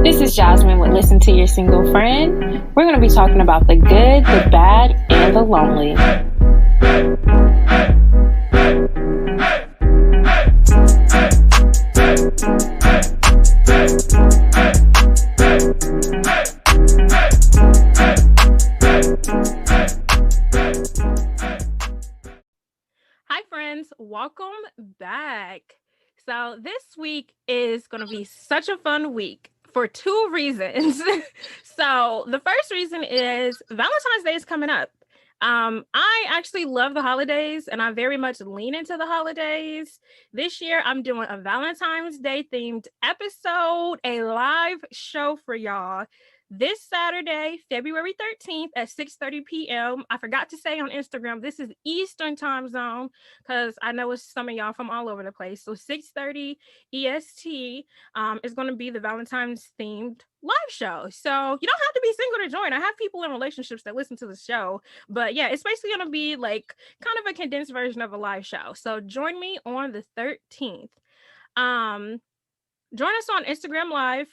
This is Jazmine with Listen to Your Single Friend. We're going to be talking about the good, the bad, and the lonely. Hi friends, welcome back. So this week is going to be such a fun week for two reasons. So the first reason is Valentine's Day is coming up. I actually love the holidays and I very much lean into the holidays. This year I'm doing a Valentine's Day themed episode, a live show for y'all this Saturday, February 13th at 6:30 p.m. I forgot to say on Instagram, this is Eastern time zone because I know it's some of y'all from all over the place. So 6:30 EST is going to be the Valentine's themed live show. So you don't have to be single to join. I have people in relationships that listen to the show, but yeah, it's basically going to be like kind of a condensed version of a live show. So join me on the 13th. Join us on Instagram Live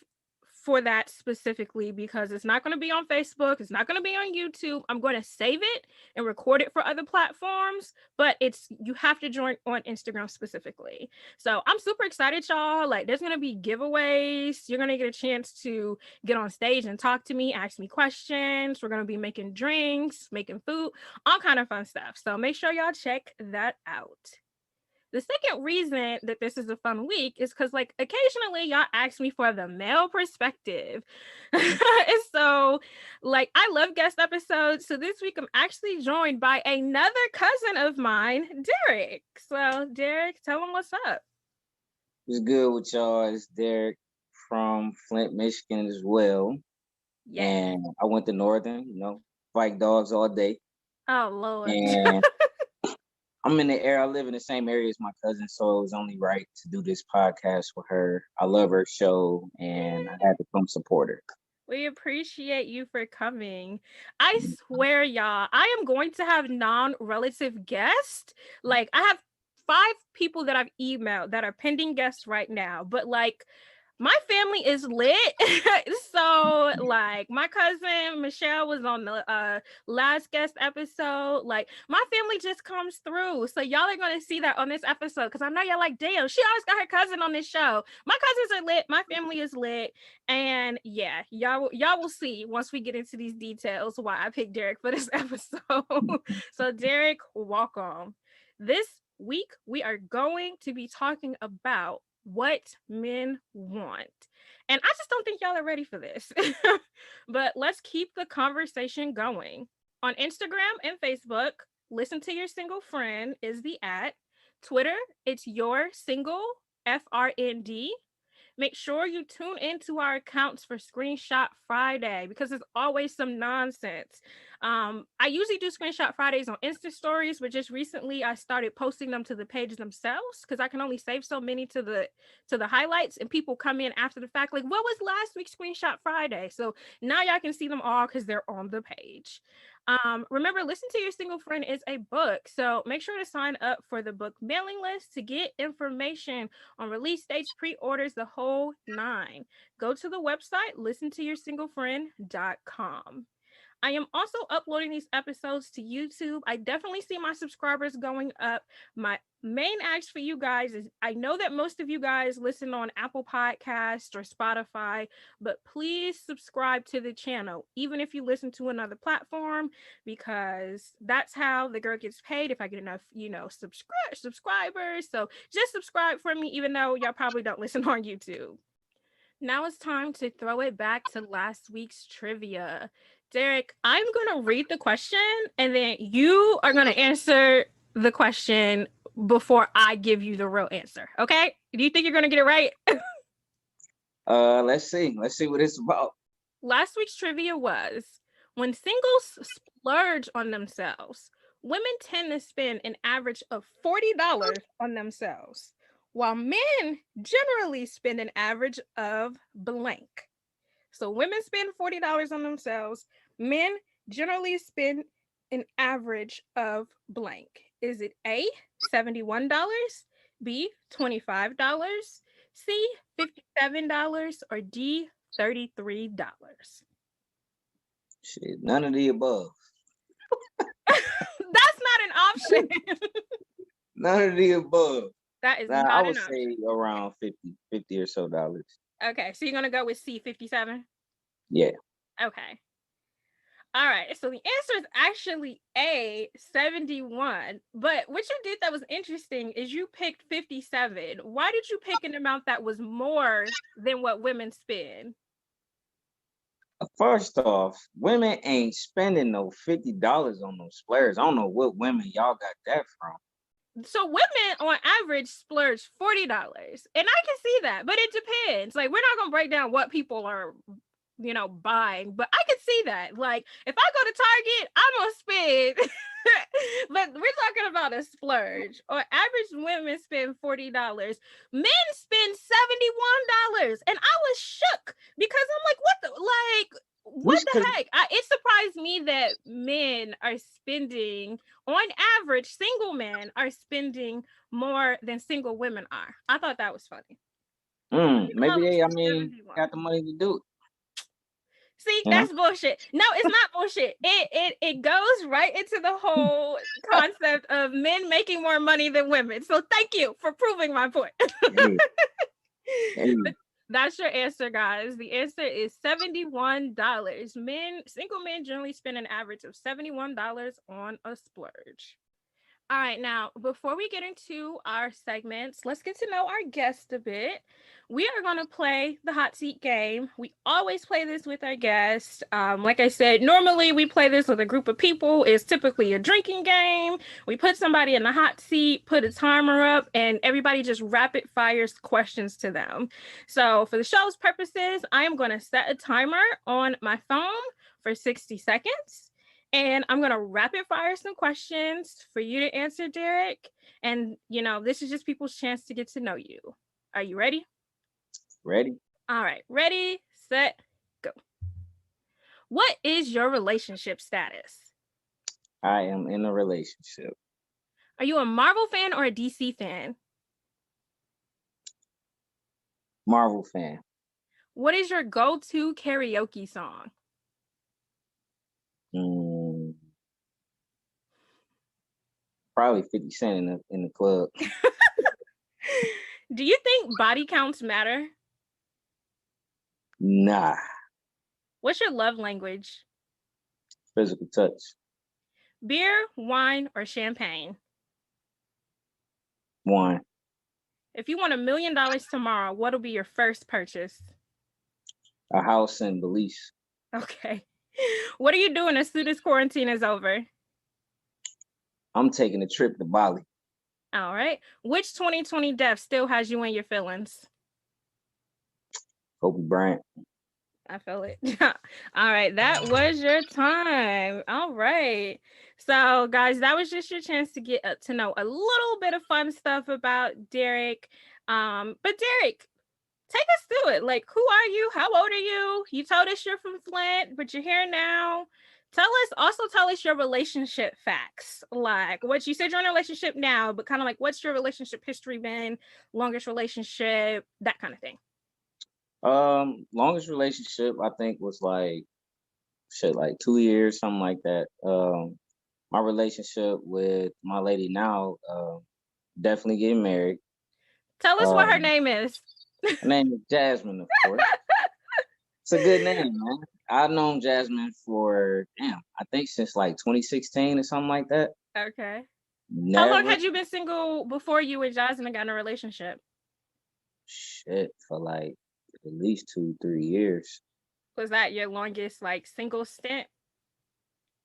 for that specifically because it's not going to be on Facebook. It's not going to be on YouTube. I'm going to save it and record it for other platforms, but you have to join on Instagram specifically. So I'm super excited, y'all. Like there's going to be giveaways. You're going to get a chance to get on stage and talk to me, ask me questions. We're going to be making drinks, making food, all kind of fun stuff. So make sure y'all check that out. The second reason that this is a fun week is because, like, occasionally y'all ask me for the male perspective. And so, like, I love guest episodes. So this week I'm actually joined by another cousin of mine, Derrick. So, Derrick, tell them what's up. What's good with y'all? It's Derrick from Flint, Michigan as well. Yeah. And I went to Northern, fight dogs all day. Oh, Lord. And I'm in the I live in the same area as my cousin, so it was only right to do this podcast with her. I love her show, and I had to come support her. We appreciate you for coming. I swear, y'all, I am going to have non-relative guests. Like, I have 5 people that I've emailed that are pending guests right now, but like, my family is lit. So like my cousin Michelle was on the last guest episode. Like my family just comes through. So y'all are going to see that on this episode because I know y'all like, damn, she always got her cousin on this show. My cousins are lit. My family is lit. And yeah, y'all will see once we get into these details why I picked Derrick for this episode. So Derrick, welcome. This week we are going to be talking about what men want. And I just don't think y'all are ready for this. But let's keep the conversation going. On Instagram and Facebook, Listen to Your Single Friend is the @ Twitter, it's Your Single FRND. Make sure you tune into our accounts for Screenshot Friday because there's always some nonsense. I usually do Screenshot Fridays on Insta stories, but just recently I started posting them to the pages themselves because I can only save so many to the highlights, and people come in after the fact like, what was last week's Screenshot Friday? So now y'all can see them all because they're on the page. Remember, Listen to Your Single Friend is a book, so make sure to sign up for the book mailing list to get information on release dates, pre-orders, the whole 9. Go to the website listentoyoursinglefriend.com. I am also uploading these episodes to YouTube. I definitely see my subscribers going up. My main ask for you guys is, I know that most of you guys listen on Apple Podcasts or Spotify, but please subscribe to the channel, even if you listen to another platform, because that's how the girl gets paid if I get enough, subscribers. So just subscribe for me, even though y'all probably don't listen on YouTube. Now it's time to throw it back to last week's trivia. Derrick, I'm going to read the question and then you are going to answer the question before I give you the real answer. Okay? Do you think you're going to get it right? Let's see. Let's see what it's about. Last week's trivia was, when singles splurge on themselves, women tend to spend an average of $40 on themselves, while men generally spend an average of blank. So women spend $40 on themselves. Men generally spend an average of blank. Is it A, $71, B, $25, C, $57, or D, $33. Shit, none of the above. That's not an option. None of the above. That is Nah, not I an would option. say around 50 or so dollars. Okay, so you're gonna go with C, 57? Yeah. Okay. All right, so the answer is actually A, 71. But what you did that was interesting is you picked 57. Why did you pick an amount that was more than what women spend? First off, women ain't spending no $50 on those splurges. I don't know what women y'all got that from. So women on average splurge $40. And I can see that, but it depends. Like, we're not gonna break down what people are buying, but I can see that. Like, if I go to Target, I'm gonna spend but we're talking about a splurge. On average, women spend $40. Men spend $71. And I was shook because I'm like, what the heck? It surprised me that men are spending, on average, single men are spending more than single women are. I thought that was funny. Maybe they, got the money to do it. See, that's bullshit. No, it's not bullshit. It goes right into the whole concept of men making more money than women. So thank you for proving my point. That's your answer, guys. The answer is $71. Single men generally spend an average of $71 on a splurge. All right, now, before we get into our segments, let's get to know our guest a bit. We are going to play the hot seat game. We always play this with our guests. Like I said, normally we play this with a group of people. It's typically a drinking game. We put somebody in the hot seat, put a timer up, and everybody just rapid fires questions to them. So for the show's purposes, I am going to set a timer on my phone for 60 seconds. And I'm going to rapid fire some questions for you to answer, Derrick. And, this is just people's chance to get to know you. Are you ready? Ready. All right. Ready, set, go. What is your relationship status? I am in a relationship. Are you a Marvel fan or a DC fan? Marvel fan. What is your go-to karaoke song? Probably 50 Cent in the club. Do you think body counts matter? Nah. What's your love language? Physical touch. Beer, wine, or champagne? Wine. If you won $1 million tomorrow, what'll be your first purchase? A house in Belize. Okay. What are you doing as soon as quarantine is over? I'm taking a trip to Bali. All right. Which 2020 death still has you in your feelings? Kobe Bryant. I feel it. All right. That was your time. All right. So, guys, that was just your chance to get to know a little bit of fun stuff about Derrick. But Derrick, take us through it. Like, who are you? How old are you? You told us you're from Flint, but you're here now. Tell us your relationship facts. Like, what you said you're in a relationship now, but kind of like, what's your relationship history been? Longest relationship, that kind of thing. Longest relationship I think was like 2 years, something like that. My relationship with my lady now, definitely getting married. Tell us what her name is. Her name is Jazmine, of course. It's a good name, man. I've known Jazmine for I think since like 2016 or something like that. Okay. Never... How long had you been single before you and Jazmine got in a relationship? Shit, for like at least 2-3 years. Was that your longest like single stint?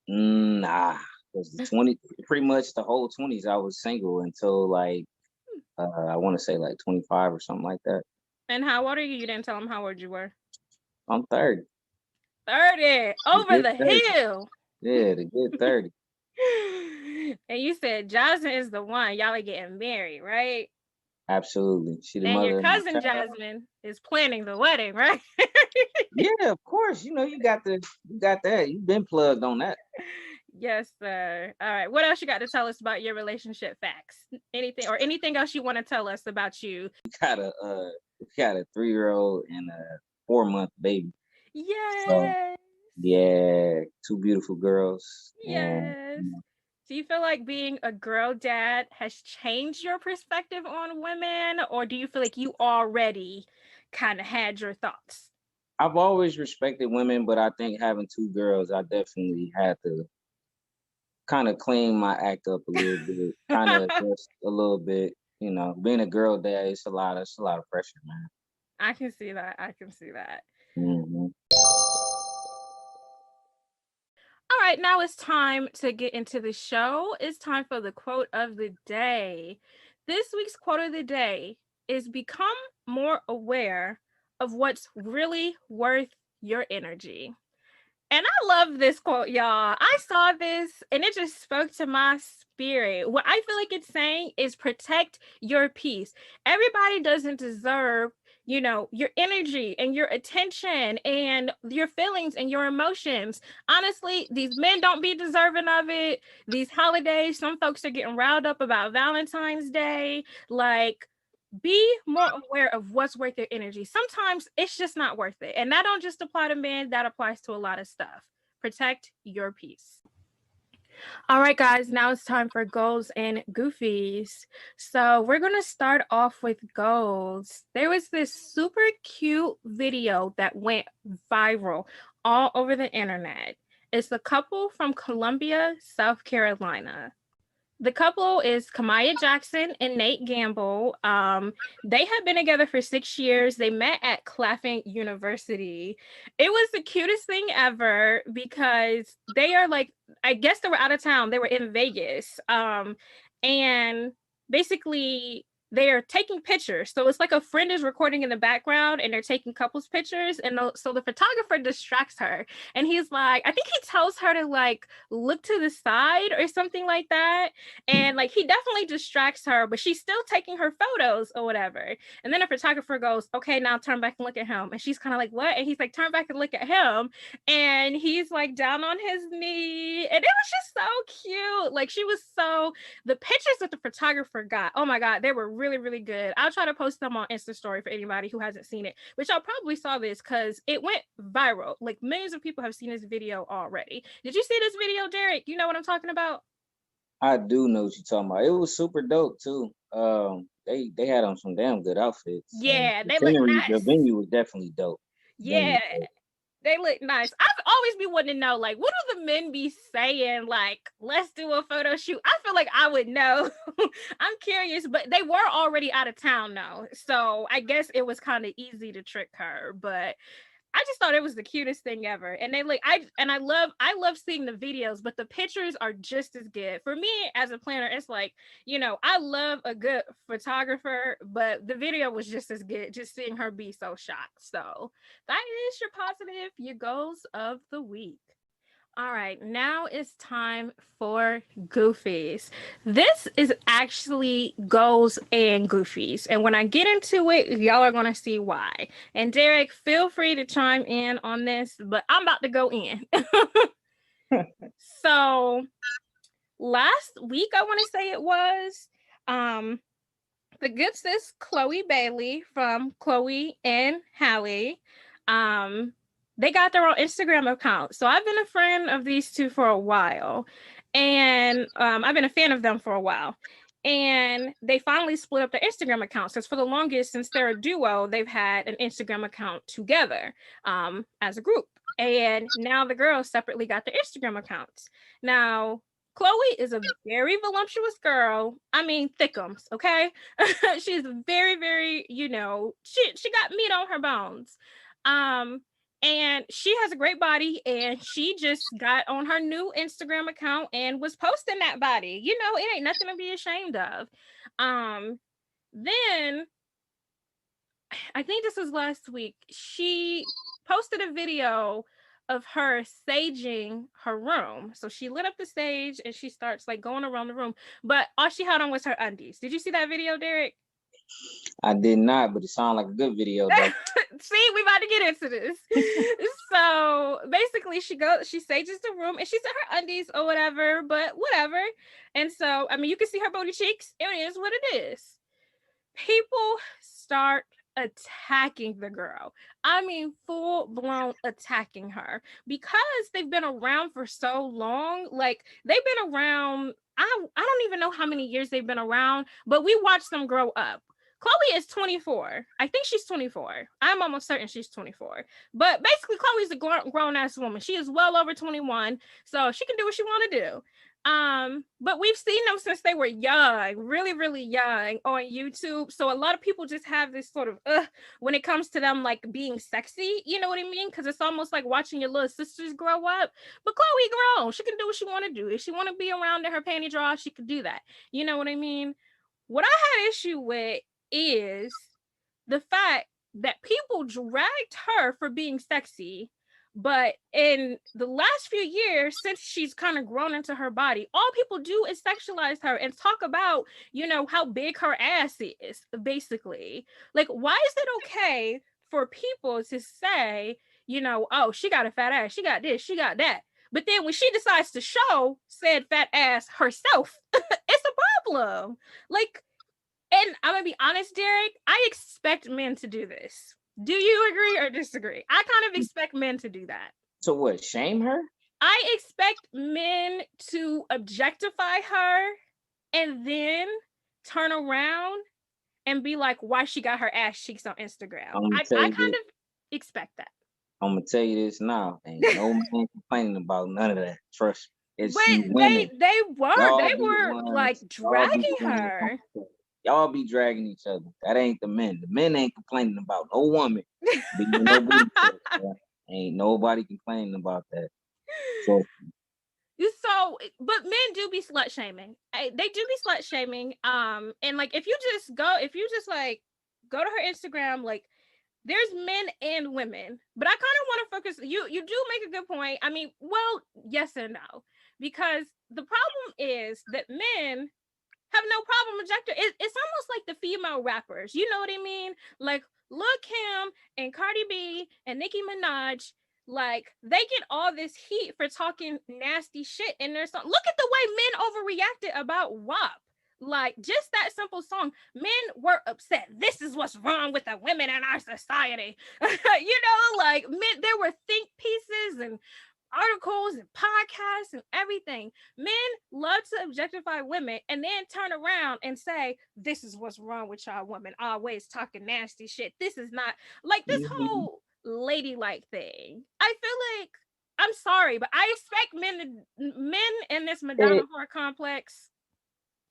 Nah, because pretty much the whole 20s I was single until like I want to say like 25 or something like that. And how old are you? You didn't tell them how old you were. I'm 30. 30 over the 30. hill. Yeah, the good 30. And you said Jazmine is the one. Y'all are getting married, right? Absolutely. She the and mother. Your cousin Jazmine is planning the wedding, right? Yeah, of course. You got that. You've been plugged on that. Yes, sir. All right. What else you got to tell us about your relationship facts? Anything else you want to tell us about you? We got a 3-year-old and 4-month baby. So Yes. yeah, 2 beautiful girls. And Yes. Do you feel like being a girl dad has changed your perspective on women, or do you feel like you already kind of had your thoughts? I've always respected women, but I think having 2 girls, I definitely had to kind of clean my act up a little bit, kind of adjust a little bit. You know, being a girl dad, it's a lot of pressure, man. I can see that. I can see that. Hmm. All right, now it's time to get into the show. It's time for the quote of the day. This week's quote of the day is become more aware of what's really worth your energy. And I love this quote, y'all. I saw this and it just spoke to my spirit. What I feel like it's saying is protect your peace. Everybody doesn't deserve, your energy and your attention and your feelings and your emotions. Honestly, these men don't be deserving of it. These holidays, some folks are getting riled up about Valentine's Day. Like, be more aware of what's worth your energy. Sometimes it's just not worth it. And that don't just apply to men, that applies to a lot of stuff. Protect your peace. All right, guys, now it's time for goals and goofies. So we're going to start off with goals. There was this super cute video that went viral all over the internet. It's the couple from Columbia, South Carolina. The couple is Kamaya Jackson and Nate Gamble. They have been together for 6 years. They met at Claflin University. It was the cutest thing ever because they are like, I guess they were out of town. They were in Vegas. And basically they are taking pictures. So it's like a friend is recording in the background and they're taking couples pictures. And so the photographer distracts her. And he's like, I think he tells her to like look to the side or something like that. And like he definitely distracts her, but she's still taking her photos or whatever. And then the photographer goes, okay, now turn back and look at him. And she's kind of like, what? And he's like, turn back and look at him. And he's like down on his knee. And it was just so cute. Like the pictures that the photographer got, oh my God, they were really, really good. I'll try to post them on Insta story for anybody who hasn't seen it, which y'all probably saw this because it went viral. Like millions of people have seen this video already. Did you see this video, Derrick? You know what I'm talking about? I do know what you're talking about. It was super dope too. They had on some damn good outfits. Yeah, The they look scenery, the nice. venue was definitely dope. Yeah, they look nice. I've always been wanting to know, like, what do the men be saying? Like, let's do a photo shoot. I feel like I would know. I'm curious, but they were already out of town though. So I guess it was kind of easy to trick her. But I just thought it was the cutest thing ever. And I love seeing the videos, but the pictures are just as good. For me as a planner, it's like, I love a good photographer, but the video was just as good, just seeing her be so shocked. So that is your positive, your goals of the week. All right, now it's time for Goofies. This is actually goals and Goofies. And when I get into it, y'all are going to see why. And Derrick, feel free to chime in on this, but I'm about to go in. So last week, I want to say it was, the good sis Chloe Bailey from Chloe and Hallie, they got their own Instagram account. So I've been a friend of these two for a while, and I've been a fan of them for a while. And they finally split up their Instagram accounts because for the longest, since they're a duo, they've had an Instagram account together as a group. And now the girls separately got their Instagram accounts. Now, Chloe is a very voluptuous girl. I mean, thickums, okay? She's very, very, she got meat on her bones. And she has a great body, and she just got on her new Instagram account and was posting that body. It ain't nothing to be ashamed of. Then I think this was last week. She posted a video of her saging her room. So she lit up the sage and she starts like going around the room, but all she had on was her undies. Did you see that video, Derrick? I did not, but it sounded like a good video though. See, we about to get into this. So basically she sages the room and she's in her undies or whatever, but whatever. And so, I mean, you can see her booty cheeks. It is what it is. People start attacking the girl. I mean, full blown attacking her because they've been around for so long. Like, they've been around, I don't even know how many years they've been around, but we watched them grow up. Chloe is 24. I think she's 24. I'm almost certain she's 24. But basically, Chloe's a grown-ass woman. She is well over 21, so she can do what she want to do. But we've seen them since they were young, really, really young on YouTube. So a lot of people just have this sort of when it comes to them like being sexy, you know what I mean? Because it's almost like watching your little sisters grow up. But Chloe grown, she can do what she want to do. If she want to be around in her panty drawer, she could do that. You know what I mean? What I had issue with is the fact that people dragged her for being sexy. But in the last few years, since she's kind of grown into her body, all people do is sexualize her and talk about, you know, how big her ass is, basically. Like, why is it okay for people to say, you know, oh, she got a fat ass, she got this, she got that. But then when she decides to show said fat ass herself, it's a problem. Like, and I'm gonna be honest, Derrick, I expect men to do this. Do you agree or disagree? I kind of expect men to do that. So what, shame her? I expect men to objectify her and then turn around and be like, why she got her ass cheeks on Instagram. I kind of expect that. I'm gonna tell you this now. Ain't no man complaining about none of that. Trust me. It's but they were like dragging her. Y'all be dragging each other. That ain't the men. The men ain't complaining about no woman. Ain't nobody complaining about that. So, but men do be slut shaming. They do be slut shaming. And like if you just like go to her Instagram, like there's men and women. But I kind of want to focus. You do make a good point. I mean, well, yes and no, because the problem is that men have no problem rejecting. It's almost like the female rappers. You know what I mean? Like Lil Kim and Cardi B and Nicki Minaj, like they get all this heat for talking nasty shit in their song. Look at the way men overreacted about WAP. Like just that simple song, men were upset. This is what's wrong with the women in our society. You know, like men, there were think pieces and articles and podcasts and everything. Men love to objectify women and then turn around and say, this is what's wrong with y'all women, always talking nasty shit. This is not like this whole ladylike thing. I feel like, I'm sorry, but I expect men in this Madonna whore complex.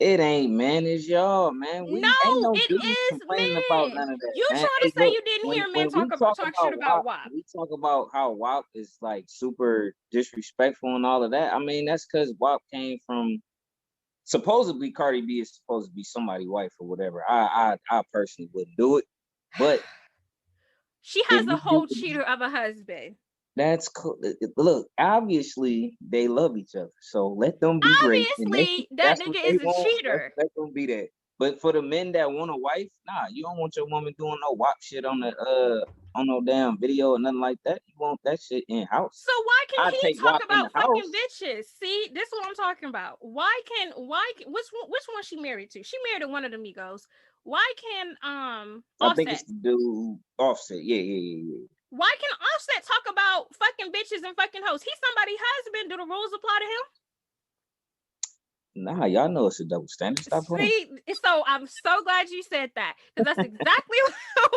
It ain't men, it's y'all, man. No, it is men. About none of that, you man. trying to say you didn't hear men talk shit about WAP. We talk about how WAP is like super disrespectful and all of that. I mean, that's because WAP came from supposedly Cardi B is supposed to be somebody's wife or whatever. I personally wouldn't do it, but she has a whole cheater of a husband. That's cool. Look, obviously they love each other, so let them be great. Obviously, that nigga is a cheater. Let them be that. But for the men that want a wife, nah, you don't want your woman doing no WAP shit on no damn video or nothing like that. You want that shit in house. So why can he talk about fucking bitches? See, this is what I'm talking about. Which one she married to? She married to one of the Migos. Why can Offset? I think it's the dude Offset. Yeah. Why can Offset talk about fucking bitches and fucking hoes? He's somebody's husband. Do the rules apply to him? Nah, y'all know it's a double standard. Stop playing. See, so I'm so glad you said that, because that's exactly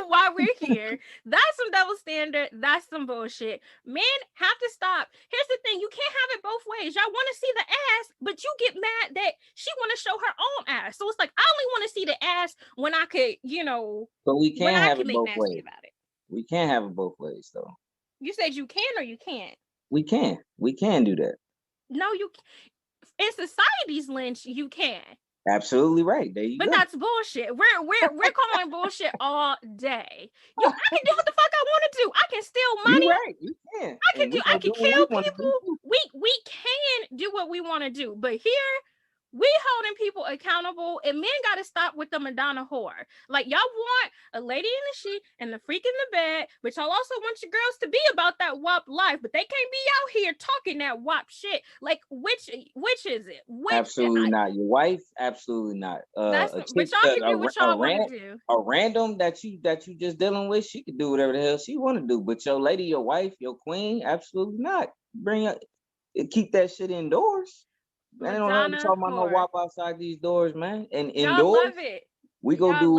why we're here. That's some double standard. That's some bullshit. Men have to stop. Here's the thing: you can't have it both ways. Y'all want to see the ass, but you get mad that she want to show her own ass. So it's like I only want to see the ass when I could, you know. But we can't have it both ways. About it. We can't have it both ways, though. You said you can or you can't? We can. We can do that. No, you can't. In society's lynch, you can. Absolutely right. There you go. But that's bullshit. We're calling bullshit all day. I can do what the fuck I want to do. I can steal money. You're right. You can. I can kill people. We can do what we want to do. But here, We holding people accountable, and men got to stop with the Madonna whore. Like, y'all want a lady in the sheet and the freak in the bed, but y'all also want your girls to be about that WAP life, but they can't be out here talking that WAP shit. Like, which is it? Absolutely not. Your wife? Absolutely not. That's A but chick, y'all can do what y'all want to do. a random that you just dealing with, she can do whatever the hell she want to do. But your lady, your wife, your queen, absolutely not. Keep that shit indoors. Man, they don't have to talk about no WAP outside these doors, man. And y'all indoors, love it. we go do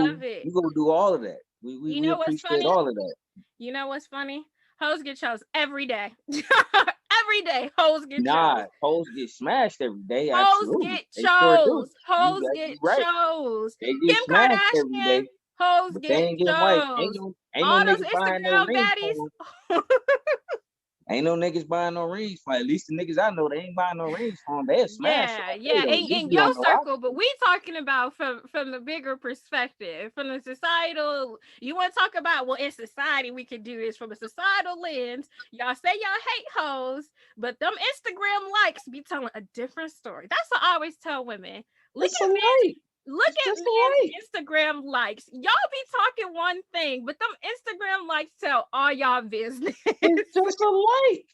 all of that. We appreciate all of that. You know what's funny? Hoes get chose every day. Every day, hoes get chose. Hoes get smashed every day. Hoes Absolutely. get chose. Hoes get chose. They get Kim smashed every Kardashian, day. hoes get chose. Ain't all no those niggas buying no Instagram rings. baddies. Ain't no niggas buying no rings for. At least the niggas I know, they ain't buying no rings for them. They'll smash. Yeah. In your circle, but we talking about from the bigger perspective, from the societal. You want to talk about, well, in society we can do this from a societal lens. Y'all say y'all hate hoes, but them Instagram likes be telling a different story. That's what I always tell women. Look at men's Instagram likes. Y'all be talking one thing, but them Instagram likes tell all y'all business. It's just a like.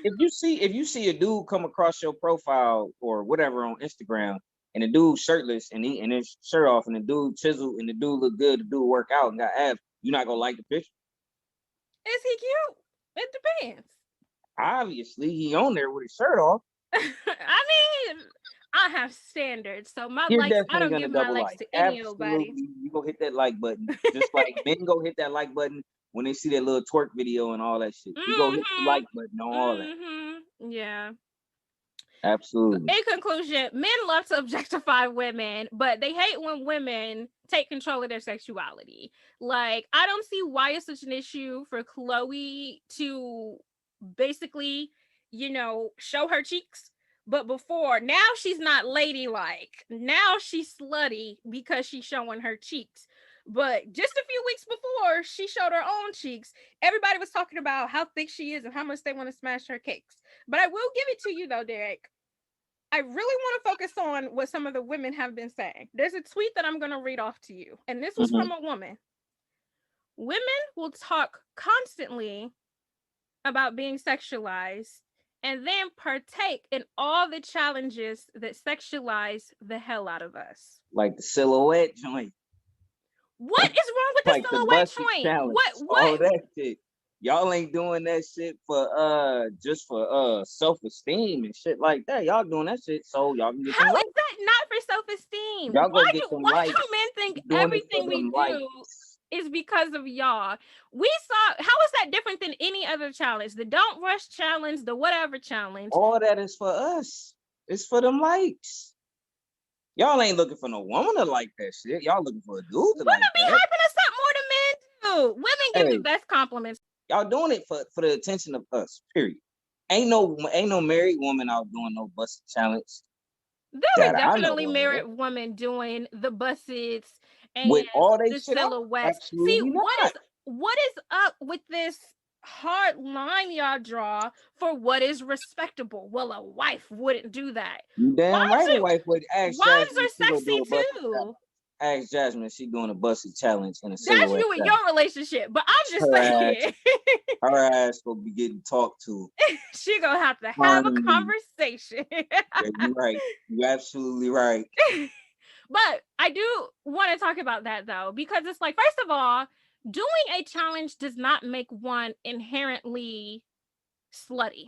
If you see a dude come across your profile or whatever on Instagram, and the dude shirtless and his shirt off, and the dude chiseled, and the dude look good, the dude work out and got abs, you're not gonna like the picture. Is he cute? It depends. Obviously, he on there with his shirt off. I mean, I have standards, so my likes, I don't give my likes to any nobody. You go hit that like button, just like men go hit that like button when they see that little twerk video and all that shit. You go hit the like button on all that. Yeah. Absolutely. In conclusion, men love to objectify women, but they hate when women take control of their sexuality. Like, I don't see why it's such an issue for Chloe to basically, show her cheeks. But before, now she's not ladylike. Now she's slutty because she's showing her cheeks. But just a few weeks before she showed her own cheeks, everybody was talking about how thick she is and how much they want to smash her cakes. But I will give it to you though, Derrick. I really want to focus on what some of the women have been saying. There's a tweet that I'm going to read off to you. And this was from a woman. Women will talk constantly about being sexualized and then partake in all the challenges that sexualize the hell out of us. Like the silhouette joint. What is wrong with the silhouette joint? Challenge. What? All that shit. Y'all ain't doing that shit for just for self-esteem and shit like that. Y'all doing that shit so y'all can get How is that not for self-esteem? Why do men think everything we do is because of y'all? We saw, how is that different than any other challenge? The don't rush challenge, the whatever challenge. All that is for us. It's for them likes. Y'all ain't looking for no woman to like that shit. Y'all looking for a dude to like that. Women be hyping us up more than men do. Women give the best compliments. Y'all doing it for the attention of us, period. Ain't no married woman out doing no busted challenge. There are definitely married women doing the bussets and with all they the silhouettes. See, what is up with this hard line y'all draw for what is respectable? Well, a wife wouldn't do that. You damn right, a wife would. Wives are sexy too. Ask Jazmine, she doing a busted challenge in a silhouette. That's you and your relationship, but I'm just saying. Her ass gonna be getting talked to. She gonna have to have a conversation. Yeah, you're right. You're absolutely right. But I do want to talk about that though, because it's like, first of all, doing a challenge does not make one inherently slutty.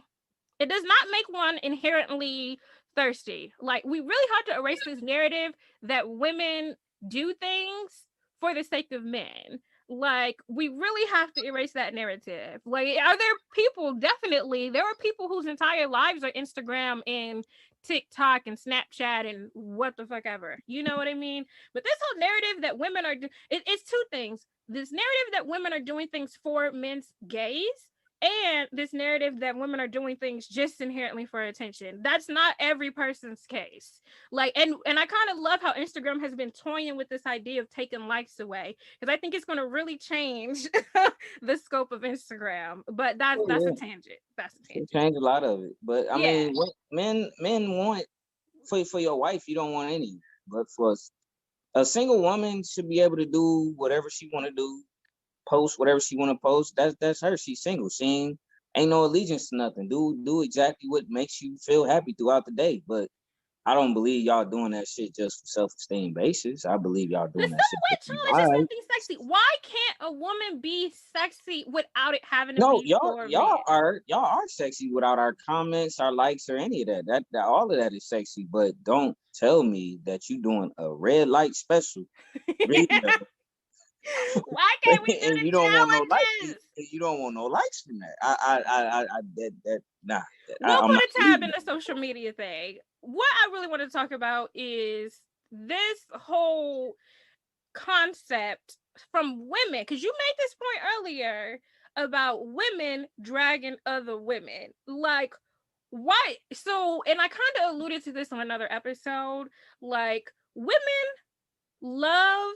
It does not make one inherently thirsty. Like, we really have to erase this narrative that women do things for the sake of men. Like, we really have to erase that narrative. Like, are there people, definitely, there are people whose entire lives are Instagram and TikTok and Snapchat and what the fuck ever. You know what I mean? But this whole narrative that women are, it's two things. This narrative that women are doing things for men's gaze, and this narrative that women are doing things just inherently for attention. That's not every person's case. Like, and I kind of love how Instagram has been toying with this idea of taking likes away, because I think it's going to really change the scope of Instagram. But that's a tangent. That's a tangent. Change a lot of it. But I mean, men want for your wife, you don't want any. But for a single woman should be able to do whatever she want to do, post whatever she want to post. That's her. She's single. She ain't no allegiance to nothing. Do exactly what makes you feel happy throughout the day. But I don't believe y'all doing that shit just for self-esteem basis. I believe y'all The doing that shit silhouette for challenge is vibe. something sexy. Why can't a woman be sexy without it having to No, be for a man? y'all are sexy without our comments, our likes, or any of that. That all of that is sexy. But don't tell me that you doing a red light special video Why can't we do and the you don't want no likes. challenges? You don't want no likes from that. Nah. We'll I'm put not a tab in believing the social media thing. What I really want to talk about is this whole concept from women, because you made this point earlier about women dragging other women. Like, why? So, and I kind of alluded to this on another episode. Like, women love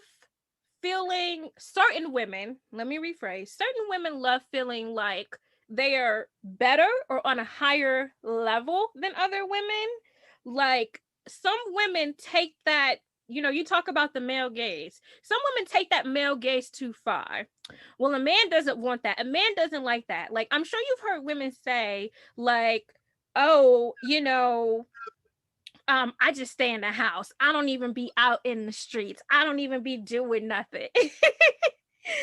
feeling, certain women, let me rephrase, certain women love feeling like they are better or on a higher level than other women. Like, some women take that, you talk about the male gaze. Some women take that male gaze too far. Well, a man doesn't want that. A man doesn't like that. Like, I'm sure you've heard women say, like, oh, I just stay in the house. I don't even be out in the streets. I don't even be doing nothing.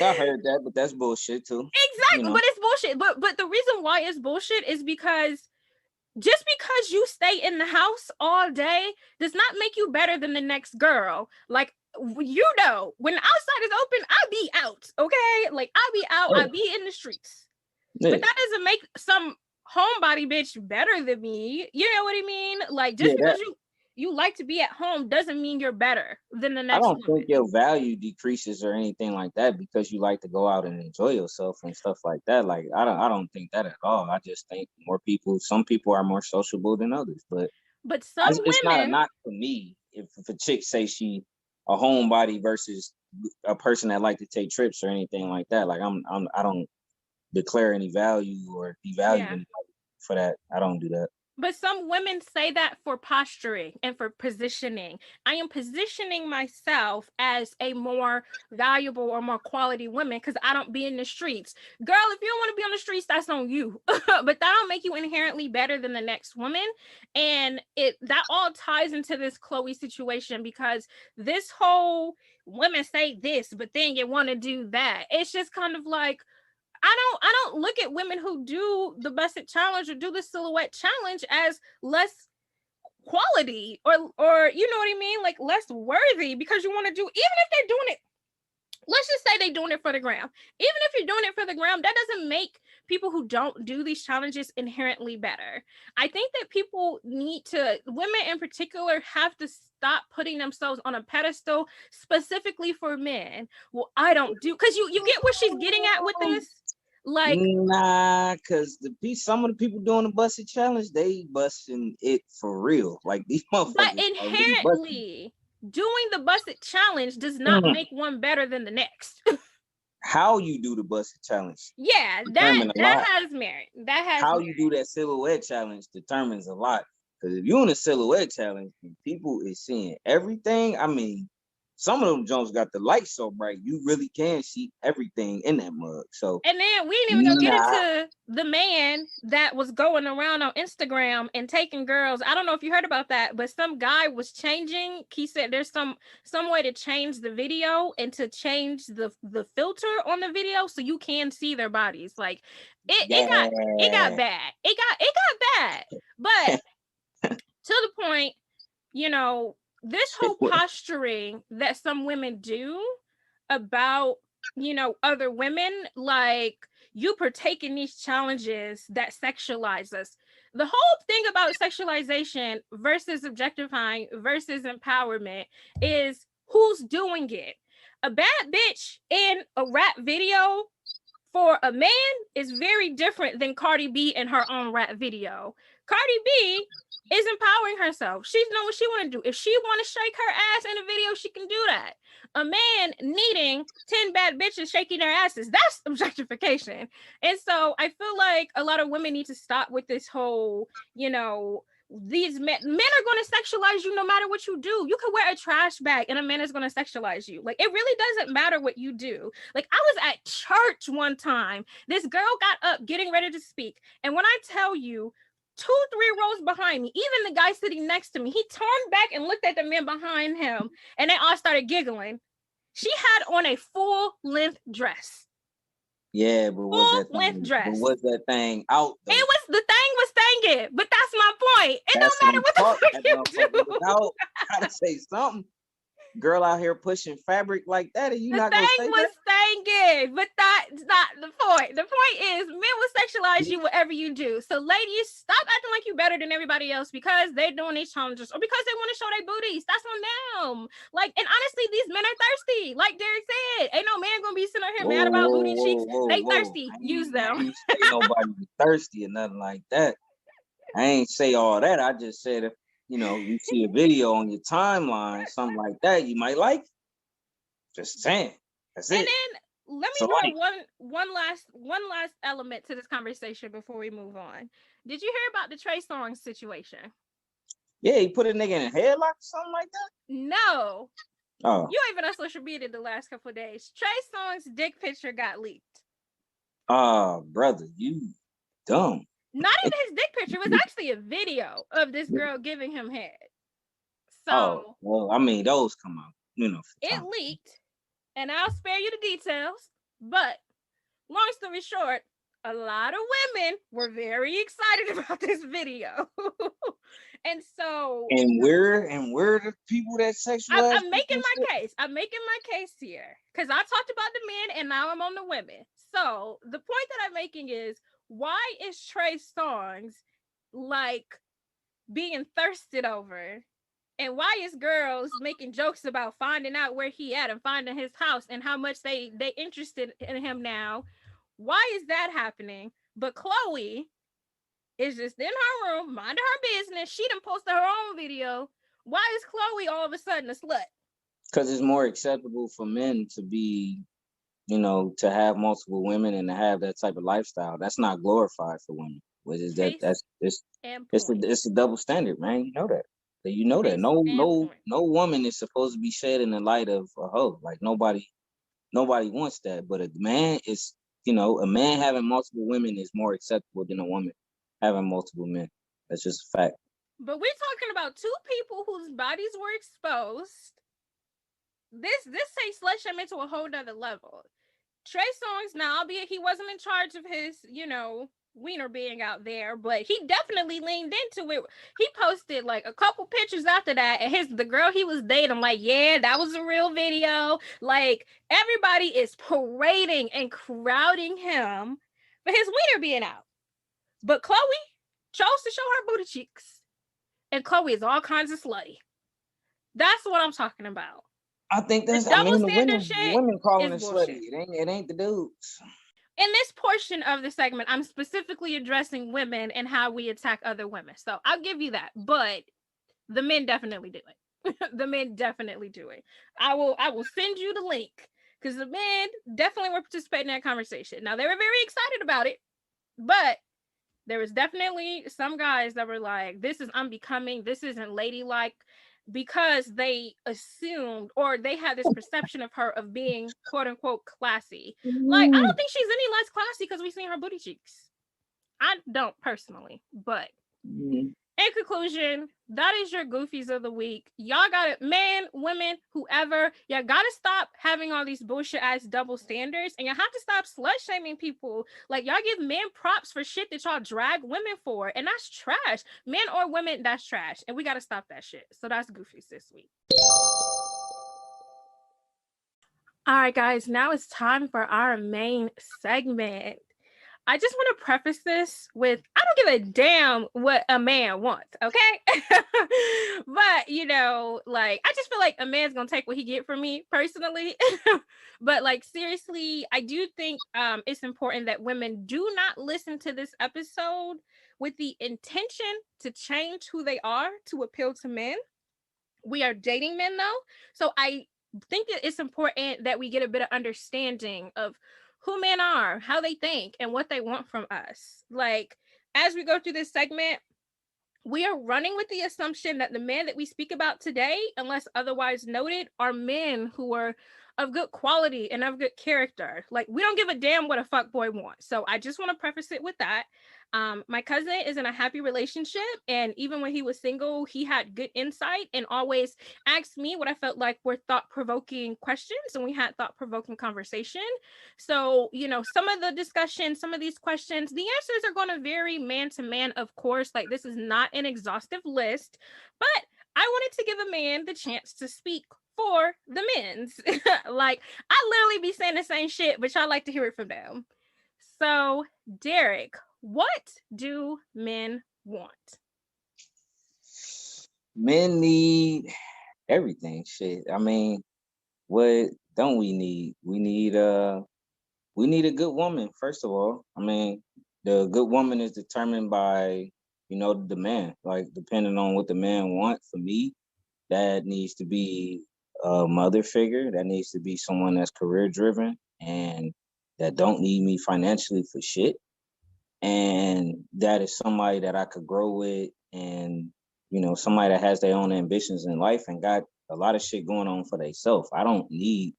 I heard that, but that's bullshit too. Exactly, but it's bullshit. But the reason why it's bullshit is because just because you stay in the house all day does not make you better than the next girl. Like, when the outside is open, I be out, okay? Like, I be out, I be in the streets. Yeah. But that doesn't make some homebody bitch better than me. You know what I mean? Like, just because you like to be at home doesn't mean you're better than the next woman. Think your value decreases or anything like that because you like to go out and enjoy yourself and stuff like that. Like, I don't think that at all. I just think some people are more sociable than others. But it's not a knock for me if a chick say she a homebody versus a person that like to take trips or anything like that. Like, I don't declare any value or devalue anybody for that. I don't do that. But some women say that for posturing and for positioning. I am positioning myself as a more valuable or more quality woman because I don't be in the streets. Girl, if you don't want to be on the streets, that's on you. But that don't make you inherently better than the next woman. And that all ties into this Chloe situation, because this whole women say this, but then you want to do that. It's just kind of like, I don't look at women who do the backseat challenge or do the silhouette challenge as less quality or you know what I mean, like less worthy, because you want to do, even if they're doing it, let's just say they're doing it for the gram. Even if you're doing it for the gram, that doesn't make people who don't do these challenges inherently better. I think that women in particular, have to stop putting themselves on a pedestal specifically for men. Well, I don't do, because you get what she's getting at with this. Like, nah, because some of the people doing the backseat challenge, they busting it for real. Like, these motherfuckers. But inherently, doing the backseat challenge does not make one better than the next. How you do the backseat challenge? Yeah, that has merit. How you do that silhouette challenge determines a lot. Because if you're in a silhouette challenge, people is seeing everything. I mean, some of them Jones got the light so bright, you really can see everything in that mug. So, and then we didn't even go get into the man that was going around on Instagram and taking girls. I don't know if you heard about that, but some guy was changing. He said there's some way to change the video and to change the filter on the video so you can see their bodies. Like, it got bad. It got bad. But to the point, this whole posturing that some women do about, other women, like, you partake in these challenges that sexualize us. The whole thing about sexualization versus objectifying versus empowerment is who's doing it. A bad bitch in a rap video for a man is very different than Cardi B in her own rap video. Cardi B is empowering herself. She's know what she want to do. If she want to shake her ass in a video, she can do that. A man needing 10 bad bitches shaking their asses, that's objectification. And so I feel like a lot of women need to stop with this whole, these men are going to sexualize you no matter what you do. You could wear a trash bag and a man is going to sexualize you. Like, it really doesn't matter what you do. Like, I was at church one time. This girl got up getting ready to speak. And when I tell you, 2-3 rows behind me, even the guy sitting next to me, he turned back and looked at the man behind him, and they all started giggling. She had on a full-length dress. Yeah, but was that thing out though? The thing was thangin', but that's my point. It don't matter what the fuck you do. Gotta say something. Girl out here pushing fabric like that, and you not gonna say that? The thing was thangin', but that's not the point. The point is, men will sexualize you whatever you do. So ladies, stop acting like you better than everybody else because they're doing these challenges or because they want to show their booties. That's on them. Like, and honestly, these men are thirsty. Like Derrick said, ain't no man gonna be sitting here mad about booty cheeks. They thirsty. Use them. I ain't say nobody be thirsty or nothing like that. I ain't say all that. I just said if you see a video on your timeline, something like that, you might like it. Just saying. That's it. And then let me throw one last element to this conversation before we move on. Did you hear about the Trey Songz situation? Yeah, he put a nigga in a headlock or something like that? No. Oh. You ain't been on social media the last couple of days. Trey Songz' dick picture got leaked. Oh, brother, you dumb. Not even his dick picture. It was actually a video of this girl giving him head. So, well, I mean, those come out, it leaked, and I'll spare you the details. But long story short, a lot of women were very excited about this video. And we're the people that sexualize. I'm making my case. I'm making my case here because I talked about the men, and now I'm on the women. So the point that I'm making is, why is Trey Songz like being thirsted over? And why is girls making jokes about finding out where he at and finding his house and how much they interested in him now? Why is that happening? But Chloe is just in her room, minding her business. She done posted her own video. Why is Chloe all of a sudden a slut? Because it's more acceptable for men to be, to have multiple women and to have that type of lifestyle. That's not glorified for women. What is that? It's a double standard, man. You know that. That no woman is supposed to be shedding the light of a hoe. Like nobody wants that. But a man is, a man having multiple women is more acceptable than a woman having multiple men. That's just a fact. But we're talking about two people whose bodies were exposed. This takes slut shaming to a whole nother level. Trey Songz, now, albeit he wasn't in charge of his, wiener being out there, but he definitely leaned into it. He posted like a couple pictures after that, and the girl he was dating, like, yeah, that was a real video. Like, everybody is parading and crowding him for his wiener being out. But Chloe chose to show her booty cheeks, and Chloe is all kinds of slutty. That's what I'm talking about. I think that's the women calling it slutty. It ain't the dudes. In this portion of the segment, I'm specifically addressing women and how we attack other women. So I'll give you that. But the men definitely do it. The men definitely do it. I will send you the link because the men definitely were participating in that conversation. Now, they were very excited about it, but there was definitely some guys that were like, this is unbecoming. This isn't ladylike. Because they assumed or they had this perception of her of being quote unquote classy. Like, I don't think she's any less classy because we've seen her booty cheeks. I don't personally, but in conclusion, that is your goofies of the week. Y'all gotta, men, women, whoever, y'all gotta stop having all these bullshit ass double standards, and y'all have to stop slut shaming people. Like, y'all give men props for shit that y'all drag women for, and that's trash. Men or women, that's trash, and we gotta stop that shit. So that's goofies this week. All right, guys, now it's time for our main segment. I just want to preface this with, I don't give a damn what a man wants, okay? But, like, I just feel like a man's going to take what he get from me personally. But, like, seriously, I do think it's important that women do not listen to this episode with the intention to change who they are to appeal to men. We are dating men, though. So I think it's important that we get a bit of understanding of who men are, how they think, and what they want from us. Like, as we go through this segment, we are running with the assumption that the men that we speak about today, unless otherwise noted, are men who are of good quality and of good character. Like, we don't give a damn what a fuckboy wants. So I just want to preface it with that. My cousin is in a happy relationship, and even when he was single, he had good insight and always asked me what I felt like were thought-provoking questions, and we had thought-provoking conversation. So, some of the discussion, some of these questions, the answers are going to vary man to man, of course. Like, this is not an exhaustive list, but I wanted to give a man the chance to speak for the men's. Like, I literally be saying the same shit, but y'all like to hear it from them. So, Derrick, what do men want? Men need everything. Shit. I mean, what don't we need? We need a good woman, first of all. I mean, the good woman is determined by, the man. Like, depending on what the man wants. For me, that needs to be a mother figure. That needs to be someone that's career driven and that don't need me financially for shit. And that is somebody that I could grow with, and somebody that has their own ambitions in life and got a lot of shit going on for themselves. I don't need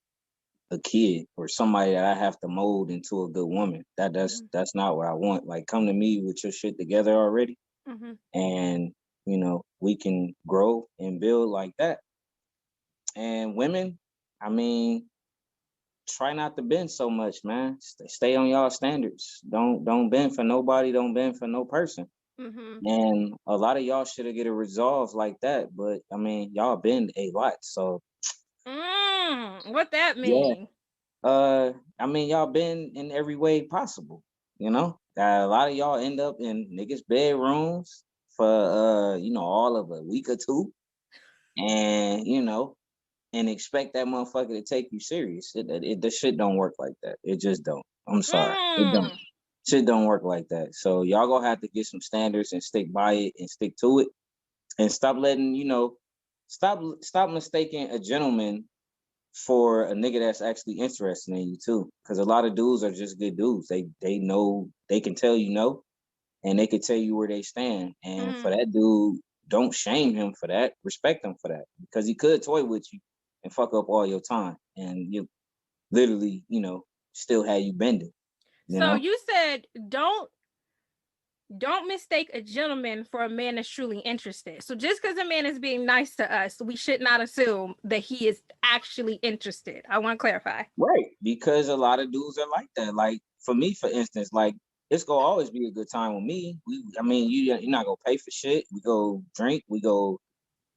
a kid or somebody that I have to mold into a good woman. That's not what I want. Like, come to me with your shit together already, and we can grow and build like that. And women, I mean, try not to bend so much, man. Stay on y'all standards. Don't bend for nobody. Don't bend for no person. And a lot of y'all should have get a resolve like that, but I mean, y'all bend a lot. So what that mean? Yeah. I mean, y'all been in every way possible. A lot of y'all end up in niggas' bedrooms for all of a week or two, and and expect that motherfucker to take you serious. The shit don't work like that. It just don't. I'm sorry. It don't. Shit don't work like that. So y'all gonna have to get some standards and stick by it and stick to it, and stop letting stop mistaking a gentleman for a nigga that's actually interested in you too. Because a lot of dudes are just good dudes. They know, they can tell you no, and they can tell you where they stand. And for that dude, don't shame him for that. Respect him for that, because he could toy with you and fuck up all your time, and you literally, still have you bending. You said don't mistake a gentleman for a man that's truly interested. So just because a man is being nice to us, we should not assume that he is actually interested. I want to clarify. Right, because a lot of dudes are like that. Like, for me, for instance, like, it's gonna always be a good time with me. You're not gonna pay for shit. We go drink, we go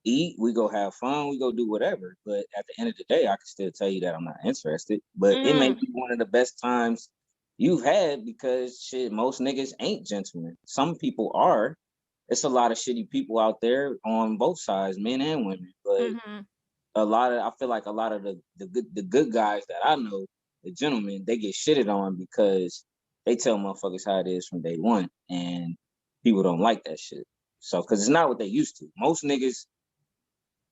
eat, we go have fun, we go do whatever. But at the end of the day, I can still tell you that I'm not interested. But it may be one of the best times you've had, because shit, most niggas ain't gentlemen. Some people are. It's a lot of shitty people out there on both sides, men and women. But I feel like a lot of the good guys that I know, the gentlemen, they get shitted on because they tell motherfuckers how it is from day one, and people don't like that shit. So, because it's not what they used to.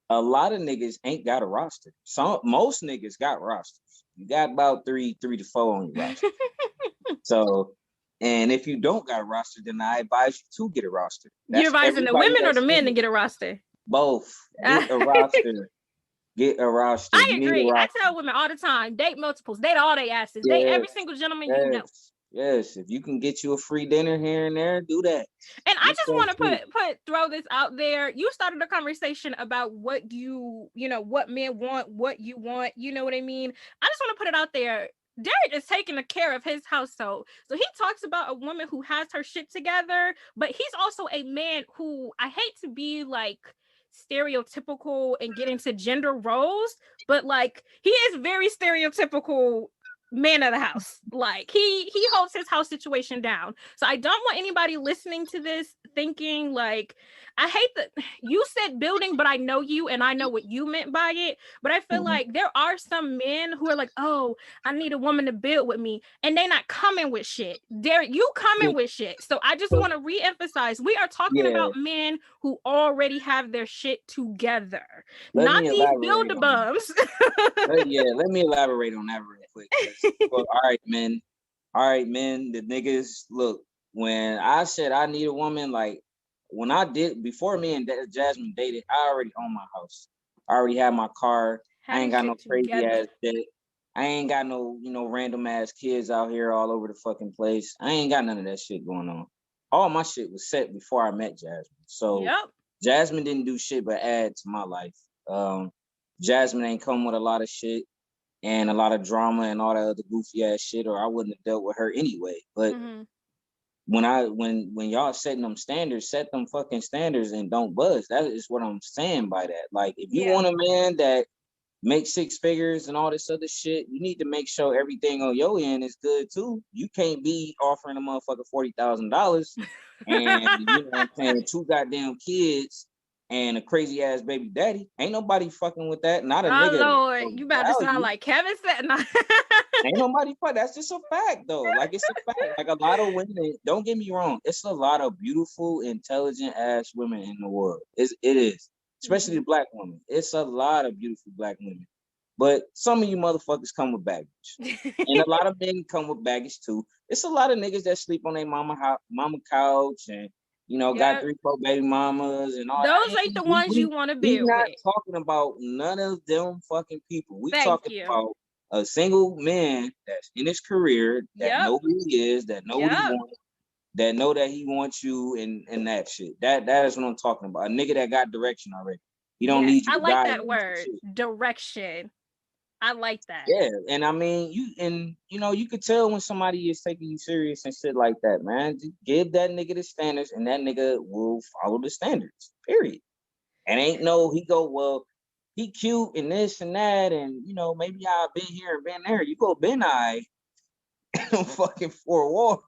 A lot of niggas ain't got a roster. Most niggas got rosters. You got about three to four on your roster. So, and if you don't got a roster, then I advise you to get a roster. You're advising the women or the men to get a roster? Both. Get a roster. Get a roster. I agree. I tell women all the time, date multiples, date all they asses, date every single gentleman you know. Yes, if you can get you a free dinner here and there, do that. And I just want to throw this out there. You started a conversation about what what men want, what you want. You know what I mean? I just want to put it out there. Derrick is taking care of his household. So he talks about a woman who has her shit together, but he's also a man who, I hate to be like stereotypical and get into gender roles, but like, he is very stereotypical man of the house. Like, he holds his house situation down. So I don't want anybody listening to this thinking like, I hate that you said building, but I know you and I know what you meant by it. But I feel like there are some men who are like, oh, I need a woman to build with me, and they not coming with shit. Derrick, you coming with shit. So I just want to reemphasize, we are talking about men who already have their shit together, not these build-a-bums. Let me elaborate on that real quick. All right, men. The niggas, look, when I said I need a woman, like, when I did before me and Jazmine dated, I already owned my house. I already had my car. I ain't got no crazy ass debt. I ain't got no, random ass kids out here all over the fucking place. I ain't got none of that shit going on. All my shit was set before I met Jazmine. So Jazmine didn't do shit but add to my life. Jazmine ain't come with a lot of shit and a lot of drama and all that other goofy ass shit, or I wouldn't have dealt with her anyway. But when y'all setting them standards, set them fucking standards and don't buzz. That is what I'm saying by that. Like, if you want a man that makes 6 figures and all this other shit, you need to make sure everything on your end is good too. You can't be offering a motherfucker $40,000 and paying 2 goddamn kids and a crazy ass baby daddy. Ain't nobody fucking with that. Not a nigga. Lord, you about to sound like Kevin said. Ain't nobody fuck. That's just a fact though. Like, it's a fact. Like, a lot of women, don't get me wrong, it's a lot of beautiful, intelligent ass women in the world. It is. Especially the black women. It's a lot of beautiful black women. But some of you motherfuckers come with baggage. And a lot of men come with baggage too. It's a lot of niggas that sleep on their mama couch and, got 3, 4 baby mamas and all that. Those ain't the ones you want to be with. We're not talking about none of them fucking people. We talking about a single man that's in his career, that know who he is, that know what he wants, that know that he wants you and that shit. That is what I'm talking about. A nigga that got direction already. He don't need you to like that word, direction. I like that. Yeah, and I mean, you could tell when somebody is taking you serious and shit like that, man. Just give that nigga the standards, and that nigga will follow the standards. Period. And ain't no he cute and this and that, and maybe I've been here and been there. You go been fucking 4 walls.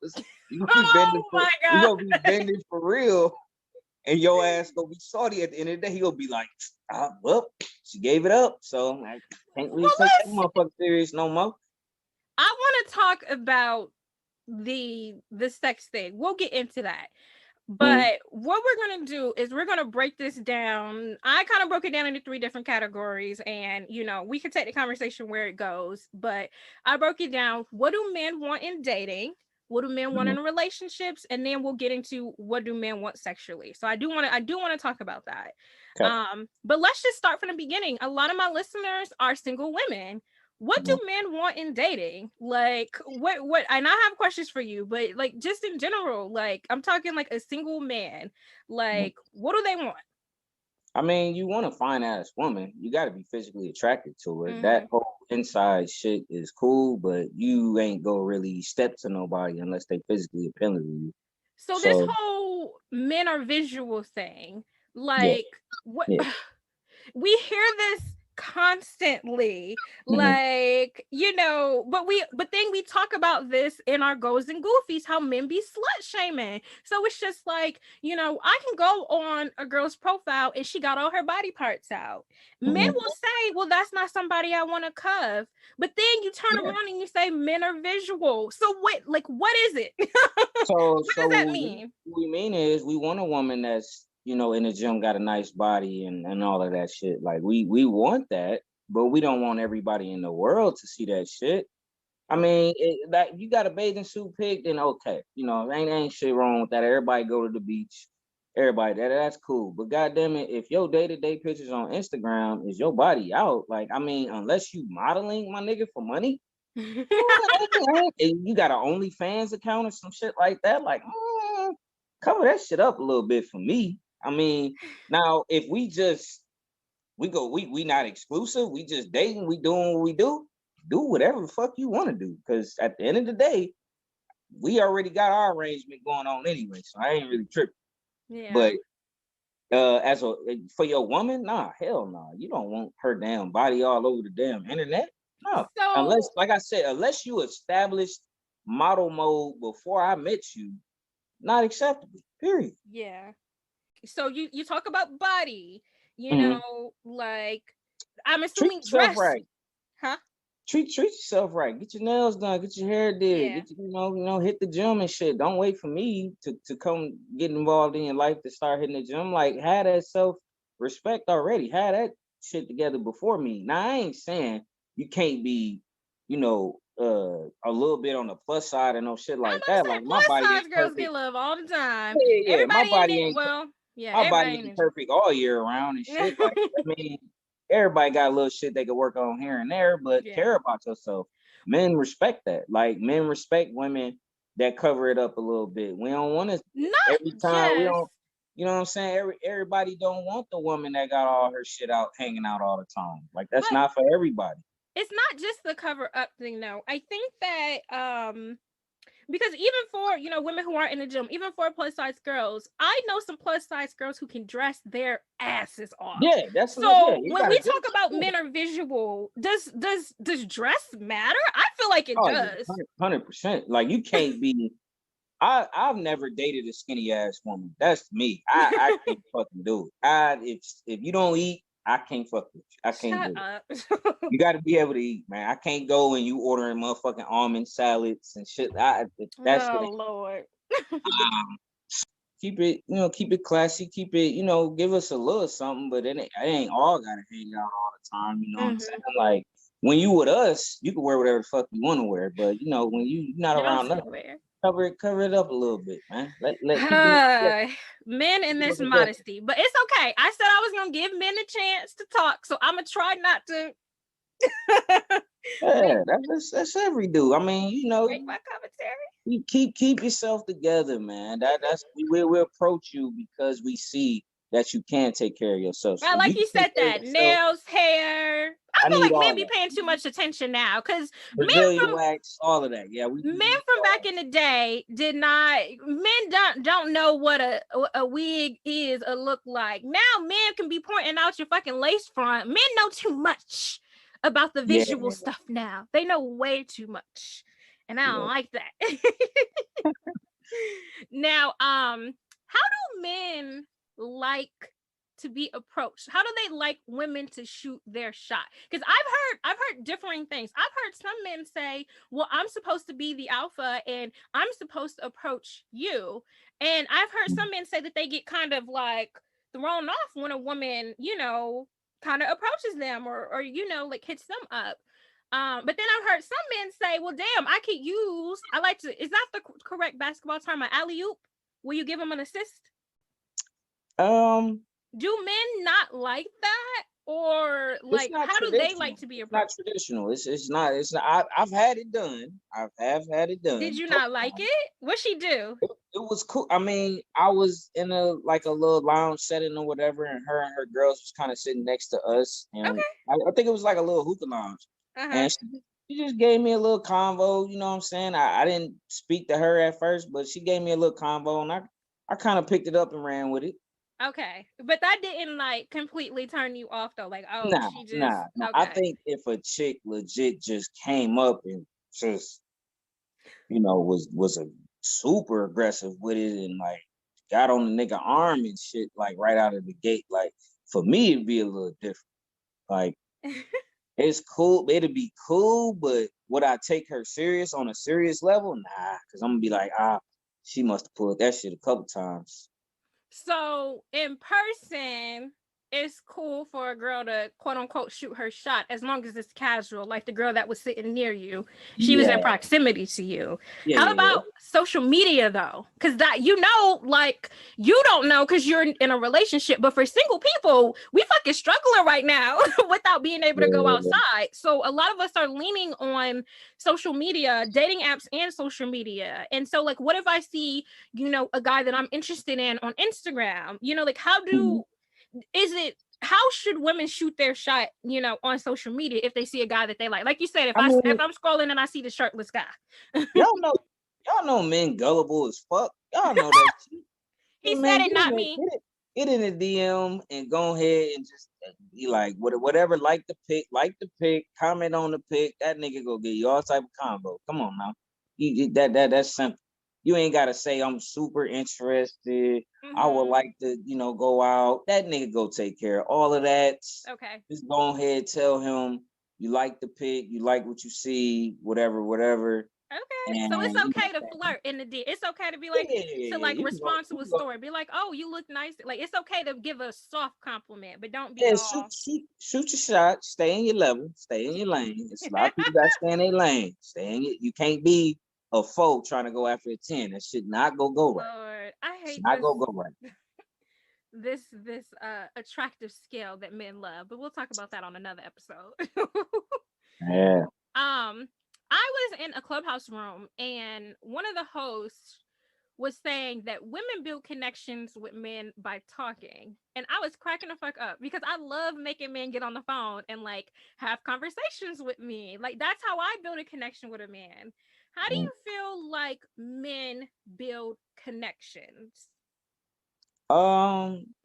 You gonna be bending you gonna be bending for real. And your ass gonna be salty at the end of the day. He gonna be like, well, she gave it up. So I can't really take that motherfucker serious no more. I want to talk about the sex thing. We'll get into that. But what we're going to do is we're going to break this down. I kind of broke it down into 3 different categories, and, we can take the conversation where it goes, but I broke it down. What do men want in dating? What do men want in relationships? And then we'll get into what do men want sexually. So I do want to talk about that. Okay. But let's just start from the beginning. A lot of my listeners are single women. What do men want in dating? Like, what, and I have questions for you, but like, just in general, like, I'm talking like a single man, like, what do they want? I mean, you want a fine ass woman. You got to be physically attracted to her. That whole inside shit is cool, but you ain't go really step to nobody unless they physically appealing to you. So this whole men are visual thing, like, what we hear this constantly, like, but then we talk about this in our Goals and Goofies, how men be slut shaming. So it's just like, I can go on a girl's profile and she got all her body parts out. Men will say, well, that's not somebody I want to cuff. But then you turn around and you say men are visual. So what is it? What does that mean? What we mean is we want a woman that's, in the gym, got a nice body and all of that shit. Like, we want that, but we don't want everybody in the world to see that shit. I mean, that you got a bathing suit pic, then okay. Ain't shit wrong with that. Everybody go to the beach. Everybody, that's cool. But goddamn it, if your day-to-day pictures on Instagram is your body out, like, I mean, unless you modeling, my nigga, for money, and you got an OnlyFans account or some shit like that, like, cover that shit up a little bit for me. I mean, now if we not exclusive, we just dating, we doing what we do whatever the fuck you want to do. Because at the end of the day, we already got our arrangement going on anyway, so I ain't really tripping. Yeah. But for your woman, nah, hell no. You don't want her damn body all over the damn internet. No. So, unless, like I said, unless you established model mode before I met you, not acceptable. Period. Yeah. So you talk about body, like, I'm assuming dress. Right. Huh? Treat yourself right. Get your nails done. Get your hair did. Get hit the gym and shit. Don't wait for me to come get involved in your life to start hitting the gym. Like, have that self-respect already. Have that shit together before me. Now, I ain't saying you can't be, a little bit on the plus side and no shit like I'm that. saying Like my plus body size ain't girls perfect. get love all the time. Yeah, my Everybody in body it. ain't Well, yeah, my body everybody ain't in it. perfect all year round and shit. Like I mean, everybody got a little shit they could work on here and there, but care about yourself. Men respect that. Like men respect women that cover it up a little bit. We don't want to every time we don't. You know what I'm saying? Everybody don't want the woman that got all her shit out, hanging out all the time. Like that's not for everybody. It's not just the cover up thing, though. I think that because even for women who aren't in the gym, even for plus size girls, I know some plus size girls who can dress their asses off. Yeah, that's so when we talk about men are visual, does dress matter? I feel like it does. 100%. Like you can't be. I've never dated a skinny ass woman. That's me. I can't fucking do it. If you don't eat, I can't fuck with you. I can't do it. You got to be able to eat, man. I can't go and you ordering motherfucking almond salads and shit. Lord. Keep it classy. Keep it, give us a little something, but it ain't all gotta hang out all the time. You know what I'm saying? Like when you with us, you can wear whatever the fuck you want to wear, but when you're not around us, cover it up a little bit, man. Men in this modesty, but it's okay. I said I was gonna give men a chance to talk, so I'm gonna try not to. Yeah, that's every dude. I mean, break my commentary. You keep yourself together, man. We'll approach you because we see that you can take care of yourself. Well, like you said, that nails, hair. I feel like men be paying too much attention now because Brazilian wax, all of that. Yeah, men from back in the day did not. Men don't know what a wig is or look like. Now men can be pointing out your fucking lace front. Men know too much about the visual stuff now. They know way too much, and I don't like that. Now, how do men like to be approached? How do they like women to shoot their shot? Because I've heard differing things. I've heard some men say, well, I'm supposed to be the alpha and I'm supposed to approach you. And I've heard some men say that they get kind of like thrown off when a woman, kind of approaches them or like hits them up. But then I've heard some men say, well, damn, is that the correct basketball term, an alley-oop? Will you give them an assist? Do men not like that? Or like, how do they like to be approached? It's not traditional. It's not. I've had it done. I have had it done. Did you not like it? What'd she do? It was cool. I mean, I was in a little lounge setting or whatever, and her girls was kind of sitting next to us. And I think it was like a little hookah lounge. And she just gave me a little convo, you know what I'm saying? I didn't speak to her at first, but she gave me a little convo and I kind of picked it up and ran with it. Okay. But that didn't like completely turn you off though. Like, she just nah. Okay. I think if a chick legit just came up and just, was a super aggressive with it and like got on the nigga arm and shit, like right out of the gate, like for me it'd be a little different. Like it's cool, it'd be cool, but would I take her serious on a serious level? Nah, because I'm gonna be like, she must have pulled that shit a couple times. So in person, it's cool for a girl to quote unquote shoot her shot as long as it's casual, like the girl that was sitting near you. She was in proximity to you. How about social media though? Because that like you don't know because you're in a relationship, but for single people, we fucking struggling right now without being able to go outside. So a lot of us are leaning on social media, dating apps and social media. And so like what if I see, a guy that I'm interested in on Instagram, like how should women shoot their shot, on social media if they see a guy that they like? Like you said, if I'm scrolling and I see the shirtless guy. y'all know men gullible as fuck. Y'all know that shit. He said it, not me. Get in the DM and go ahead and just be like, whatever, like the pic, comment on the pic. That nigga go get you all type of combo. Come on now. You that's simple. You ain't gotta say I'm super interested. I would like to, go out. That nigga go take care of all of that. Okay. Just go ahead, tell him you like the pic, you like what you see, whatever. Okay, so it's And okay to flirt in the D. It's okay to be like to like respond to a story. Be like, "Oh, you look nice." Like it's okay to give a soft compliment, but don't be all. shoot your shot. Stay in your level. Stay in your lane. It's a lot of people that stay in their lane. Stay in it. You can't be a foe trying to go after a 10. That should not go right. Lord, I It's hate not this go right. this attractive scale that men love, but we'll talk about that on another episode. Yeah. I was in a clubhouse room and one of the hosts was saying that women build connections with men by talking. And I was cracking the fuck up because I love making men get on the phone and like have conversations with me. Like that's how I build a connection with a man. How do you feel like men build connections?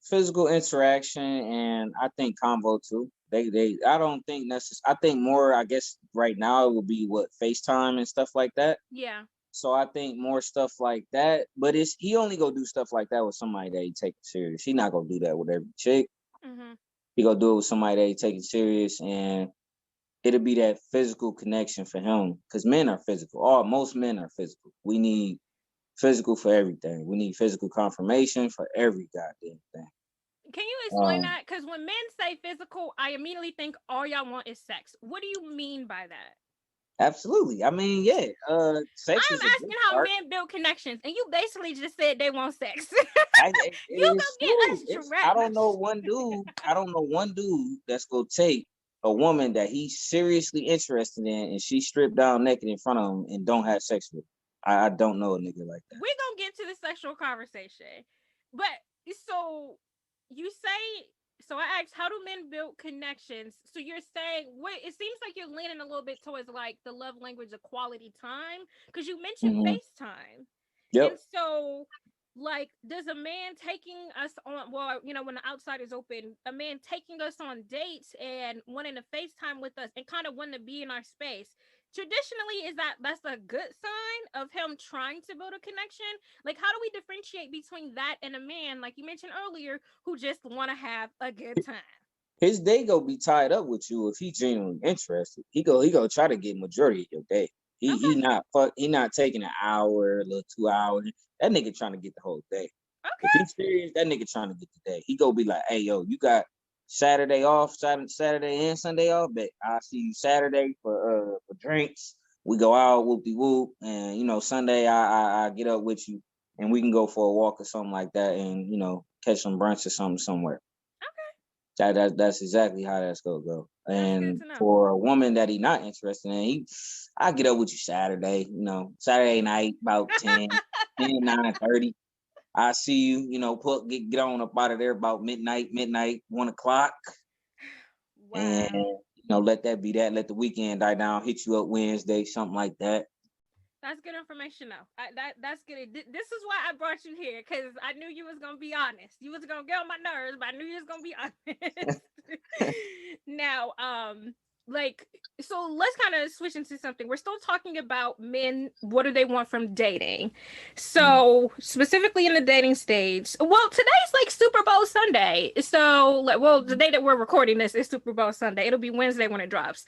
Physical interaction and I think convo too. I don't think necessarily. I think more. I guess right now it would be what FaceTime and stuff like that. Yeah. So I think more stuff like that. But he only go do stuff like that with somebody that he take serious. He not gonna do that with every chick. Mm-hmm. He gonna do it with somebody that he take it serious, and it'll be that physical connection for him. Because men are physical. Most men are physical. We need physical for everything. We need physical confirmation for every goddamn thing. Can you explain that? Because when men say physical, I immediately think all y'all want is sex. What do you mean by that? Absolutely. I mean, yeah. Sex is I'm a asking good how part. men build connections, and you basically just said they want sex. You It's go get us true. direct. I don't know one dude. I don't know one dude that's gonna take a woman that he's seriously interested in, and she stripped down naked in front of him and don't have sex with him. I don't know a nigga like that. We're gonna get to the sexual conversation, but so you say. So I asked, how do men build connections? So you're saying, what? It seems like you're leaning a little bit towards like the love language of quality time because you mentioned FaceTime. Yep. And so, like, does a man taking us on, well, when the outside is open, a man taking us on dates and wanting to FaceTime with us and kind of wanting to be in our space, traditionally, that's a good sign of him trying to build a connection? Like, how do we differentiate between that and a man, like you mentioned earlier, who just want to have a good time? His day gonna be tied up with you if he genuinely interested. He go try to get majority of your day. He not taking an hour, a little 2 hours. That nigga trying to get the whole day. If Okay. he's serious, that nigga trying to get the day. He go be like, hey yo, you got Saturday off, Saturday and Sunday off, but I'll see you Saturday for drinks. We go out, whoop de whoop, and Sunday I get up with you and we can go for a walk or something like that, and catch some brunch or something somewhere. That's exactly how that's gonna go. And for a woman that he not interested in, I get up with you Saturday, Saturday night about 10, 9:30. I see you, get on up out of there about midnight, 1:00. Wow. And let that be that. Let the weekend die down, hit you up Wednesday, something like that. That's good information, though. That's good. This is why I brought you here, because I knew you was gonna be honest. You was gonna get on my nerves, but I knew you was gonna be honest. Now, so let's kind of switch into something. We're still talking about men. What do they want from dating? So specifically in the dating stage. Well, today's like Super Bowl Sunday. So, the day that we're recording this is Super Bowl Sunday. It'll be Wednesday when it drops.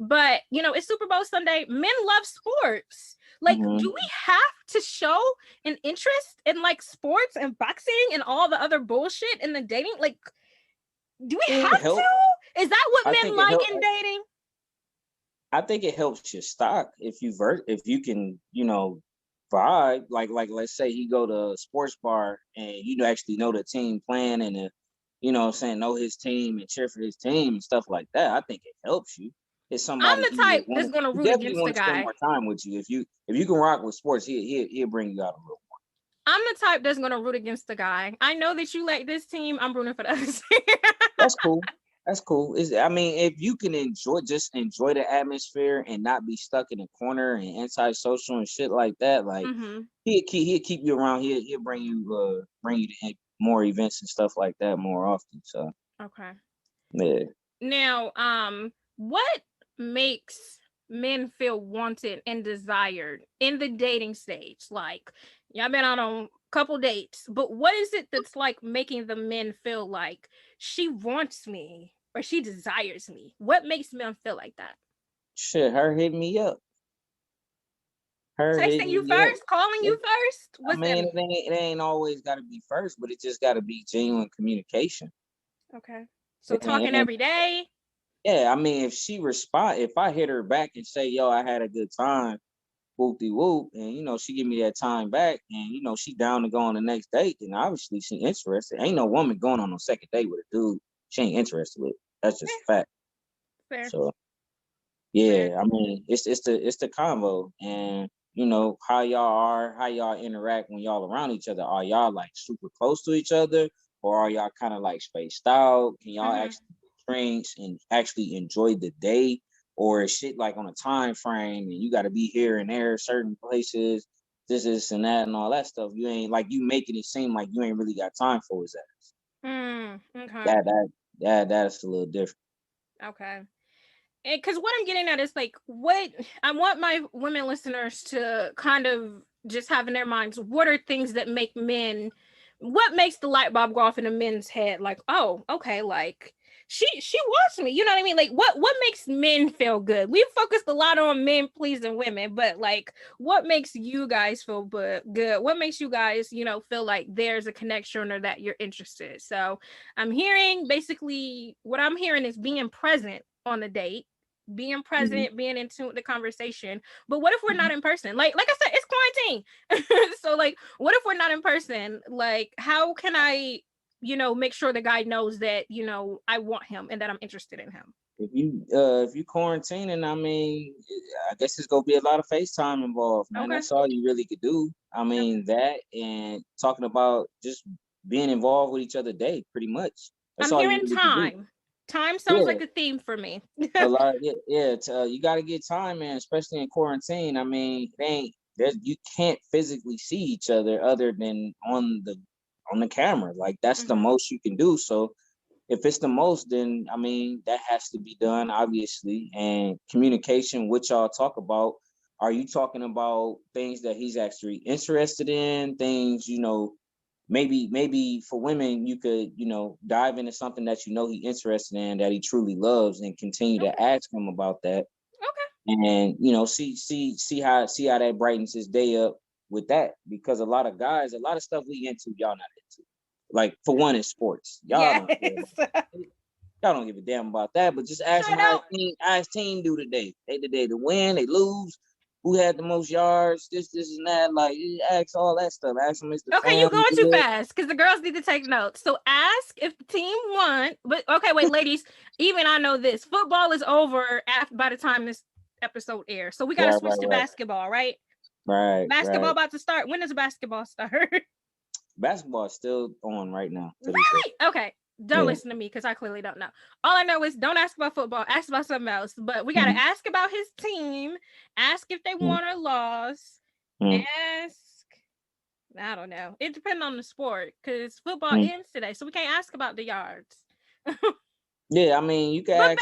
But it's Super Bowl Sunday. Men love sports. Like, do we have to show an interest in like sports and boxing and all the other bullshit in the dating? Like, do we have to? Is that what men like in dating? I think it helps your stock if you can, vibe. Like let's say he go to a sports bar and actually know the team playing and know his team and cheer for his team and stuff like that. I think it helps you. It's somebody I'm the type that's gonna root against the guy. Spend more time with you. If you can rock with sports, he'll bring you out a little more. I'm the type that's gonna root against the guy. I know that you like this team. I'm rooting for the other team. That's cool. That's cool. If you can enjoy the atmosphere and not be stuck in a corner and antisocial and shit like that, like he'll keep you around. He'll bring you to more events and stuff like that more often. So okay. Yeah. Now, what makes men feel wanted and desired in the dating stage? Like, y'all been on a couple dates, but what is it that's like making the men feel like she wants me or she desires me? What makes men feel like that? Shit, her hitting me up. Her Texting hitting you you up. first, calling you first. I What's mean, that? it ain't always got to be first, but it just got to be genuine communication. Okay. So It ain't, talking every day. yeah, I mean, if I hit her back and say, yo, I had a good time, whoop de whoop, and she give me that time back, and she down to go on the next date, then obviously she interested. Ain't no woman going on no second date with a dude she ain't interested with. That's just a fact. Fair. So Fair. yeah, I mean, it's the combo, and how y'all interact when y'all around each other. Are y'all like super close to each other, or are y'all kind of like spaced out? Can y'all actually get drinks and actually enjoy the day, or is shit like on a time frame and you got to be here and there, certain places, this and that and all that stuff? You ain't like you making it seem like you ain't really got time for his ass. Okay. That's a little different. Okay. Because what I'm getting at is like, what I want my women listeners to kind of just have in their minds, what are things that make men, what makes the light bulb go off in a men's head? Like, oh, okay, like she wants me. You know what I mean? Like, what makes men feel good? We've focused a lot on men pleasing women, but like, what makes you guys feel good? What makes you guys, feel like there's a connection or that you're interested? So I'm hearing basically what I'm hearing is being present on the date, being present, being in tune with the conversation. But what if we're not in person? Like I said, it's quarantine. So like, what if we're not in person? Like, how can I, make sure the guy knows that, I want him and that I'm interested in him? If you quarantining, I mean, I guess it's gonna be a lot of FaceTime involved, man. Okay. That's all you really could do. I mean, that and talking about just being involved with each other day, pretty much. That's I'm all you hearing really could do. time. Time sounds Yeah, like a theme for me. a lot. Yeah. You got to get time, man. Especially in quarantine. I mean, you can't physically see each other than on the camera. Like that's the most you can do. So if it's the most, then I mean that has to be done, obviously. And communication, which y'all talk about. Are you talking about things that he's actually interested in? Things maybe for women you could dive into something that he's interested in, that he truly loves, and continue to ask him about that. Okay. And see how that brightens his day up with that, because a lot of guys, a lot of stuff we into, y'all not into. Like for one, is sports. Yes. Y'all don't give a damn about that, but just ask them how his team do today. They to win, they lose, who had the most yards, this and that. Like, ask all that stuff. Ask them, is the Okay, fam you're going too good? fast because the girls need to take notes. So ask if the team won. But okay, wait, ladies, even I know this. Football is over by the time this episode airs. So we got to switch to basketball, right? Right. Basketball about to start. When does basketball start? Basketball is still on right now. Really? Okay. Don't listen to me because I clearly don't know. All I know is don't ask about football. Ask about something else. But we got to ask about his team. Ask if they won or lost. Ask. I don't know. It depends on the sport because football ends today, so we can't ask about the yards. Yeah, I mean, you can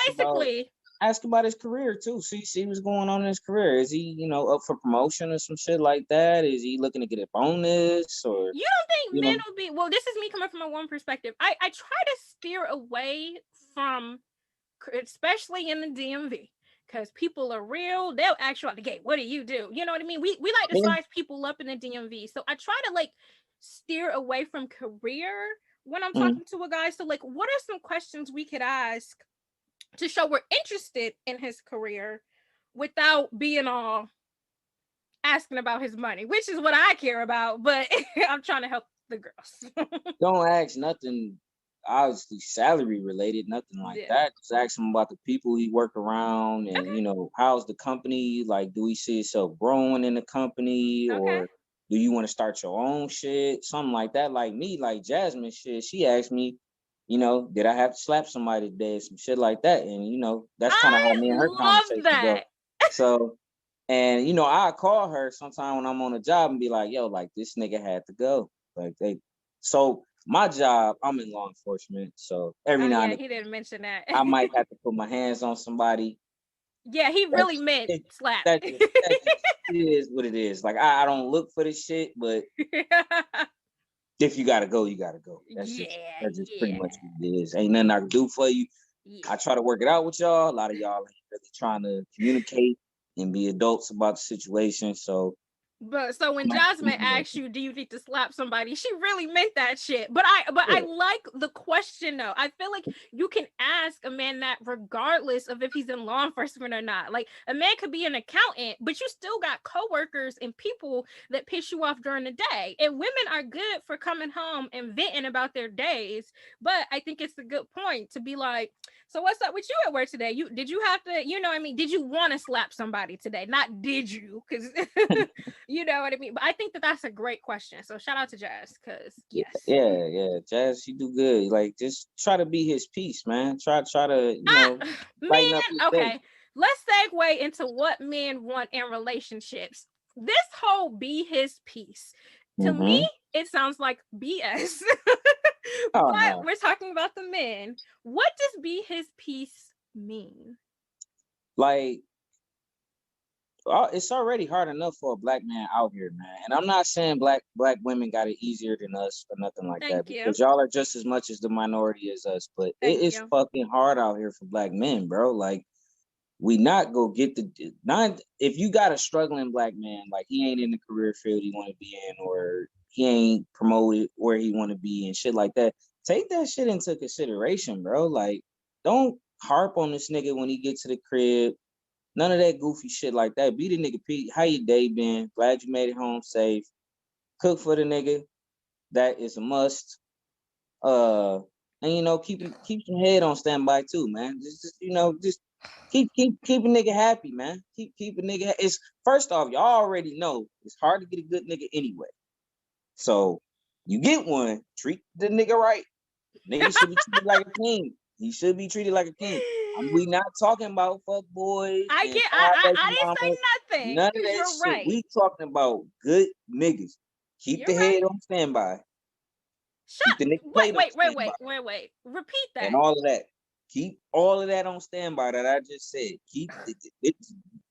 ask about his career too. See what's going on in his career. Is he, up for promotion or some shit like that? Is he looking to get a bonus? Or you don't think men will be? Well, this is me coming from a woman perspective. I try to steer away from, especially in the DMV. Because people are real, they'll ask you out the gate. What do? You know what I mean? We like to size people up in the DMV. So I try to like steer away from career when I'm talking to a guy. So like, what are some questions we could ask to show we're interested in his career without being all asking about his money, which is what I care about, but I'm trying to help the girls. Don't ask nothing obviously salary related, nothing like that. Just ask him about the people he work around, and how's the company, like do he see himself growing in the company, or do you want to start your own shit, something like that. Like me, like Jazmine shit, she asked me, did I have to slap somebody today, some shit like that. And that's kind of how me and her conversation go. So, and I call her sometime when I'm on a job and be like, yo, like this nigga had to go. Like so my job, I'm in law enforcement, so every now and then he didn't mention that. I might have to put my hands on somebody. Yeah, he really meant slap. That just is what it is. Like I don't look for this shit, but if you gotta go, you gotta go. That's just pretty much what it is. Ain't nothing I can do for you. I try to work it out with y'all. A lot of y'all ain't really trying to communicate and be adults about the situation. So But so when Jazmine asked you, do you need to slap somebody? She really meant that shit. But I like the question though. I feel like you can ask a man that regardless of if he's in law enforcement or not. Like a man could be an accountant, but you still got coworkers and people that piss you off during the day. And women are good for coming home and venting about their days. But I think it's a good point to be like, so what's up with you at work today? Did you have to, did you want to slap somebody today? Not did you? Because you know what I mean? But I think that's a great question. So shout out to Jazz, because yes. Yeah. Jazz, she do good. Like, just try to be his piece, man. Try to, lighten up his okay. day. Let's segue into what men want in relationships. This whole be his piece. To me, it sounds like BS. But we're talking about the men. What does be his piece mean? Like, it's already hard enough for a black man out here, man. And I'm not saying black women got it easier than us or nothing like that. Because y'all are just as much as the minority as us. But it is fucking hard out here for black men, bro. Like, we not go get if you got a struggling black man, like he ain't in the career field he want to be in, or he ain't promoted where he want to be and shit like that, take that shit into consideration, bro. Like, don't harp on this nigga when he get to the crib. None of that goofy shit like that. Be the nigga, Pete. How your day been? Glad you made it home safe. Cook for the nigga. That is a must. And keep your head on standby too, man. Just keep a nigga happy, man. Keep a nigga. It's first off, y'all already know it's hard to get a good nigga anyway. So you get one, treat the nigga right. Nigga should be treated like a king. He should be treated like a king. We not talking about fuck boys. I didn't say nothing. None of that You're shit. right. We talking about good niggas. Keep the head on standby. Wait. Repeat that. And all of that. Keep all of that on standby that I just said.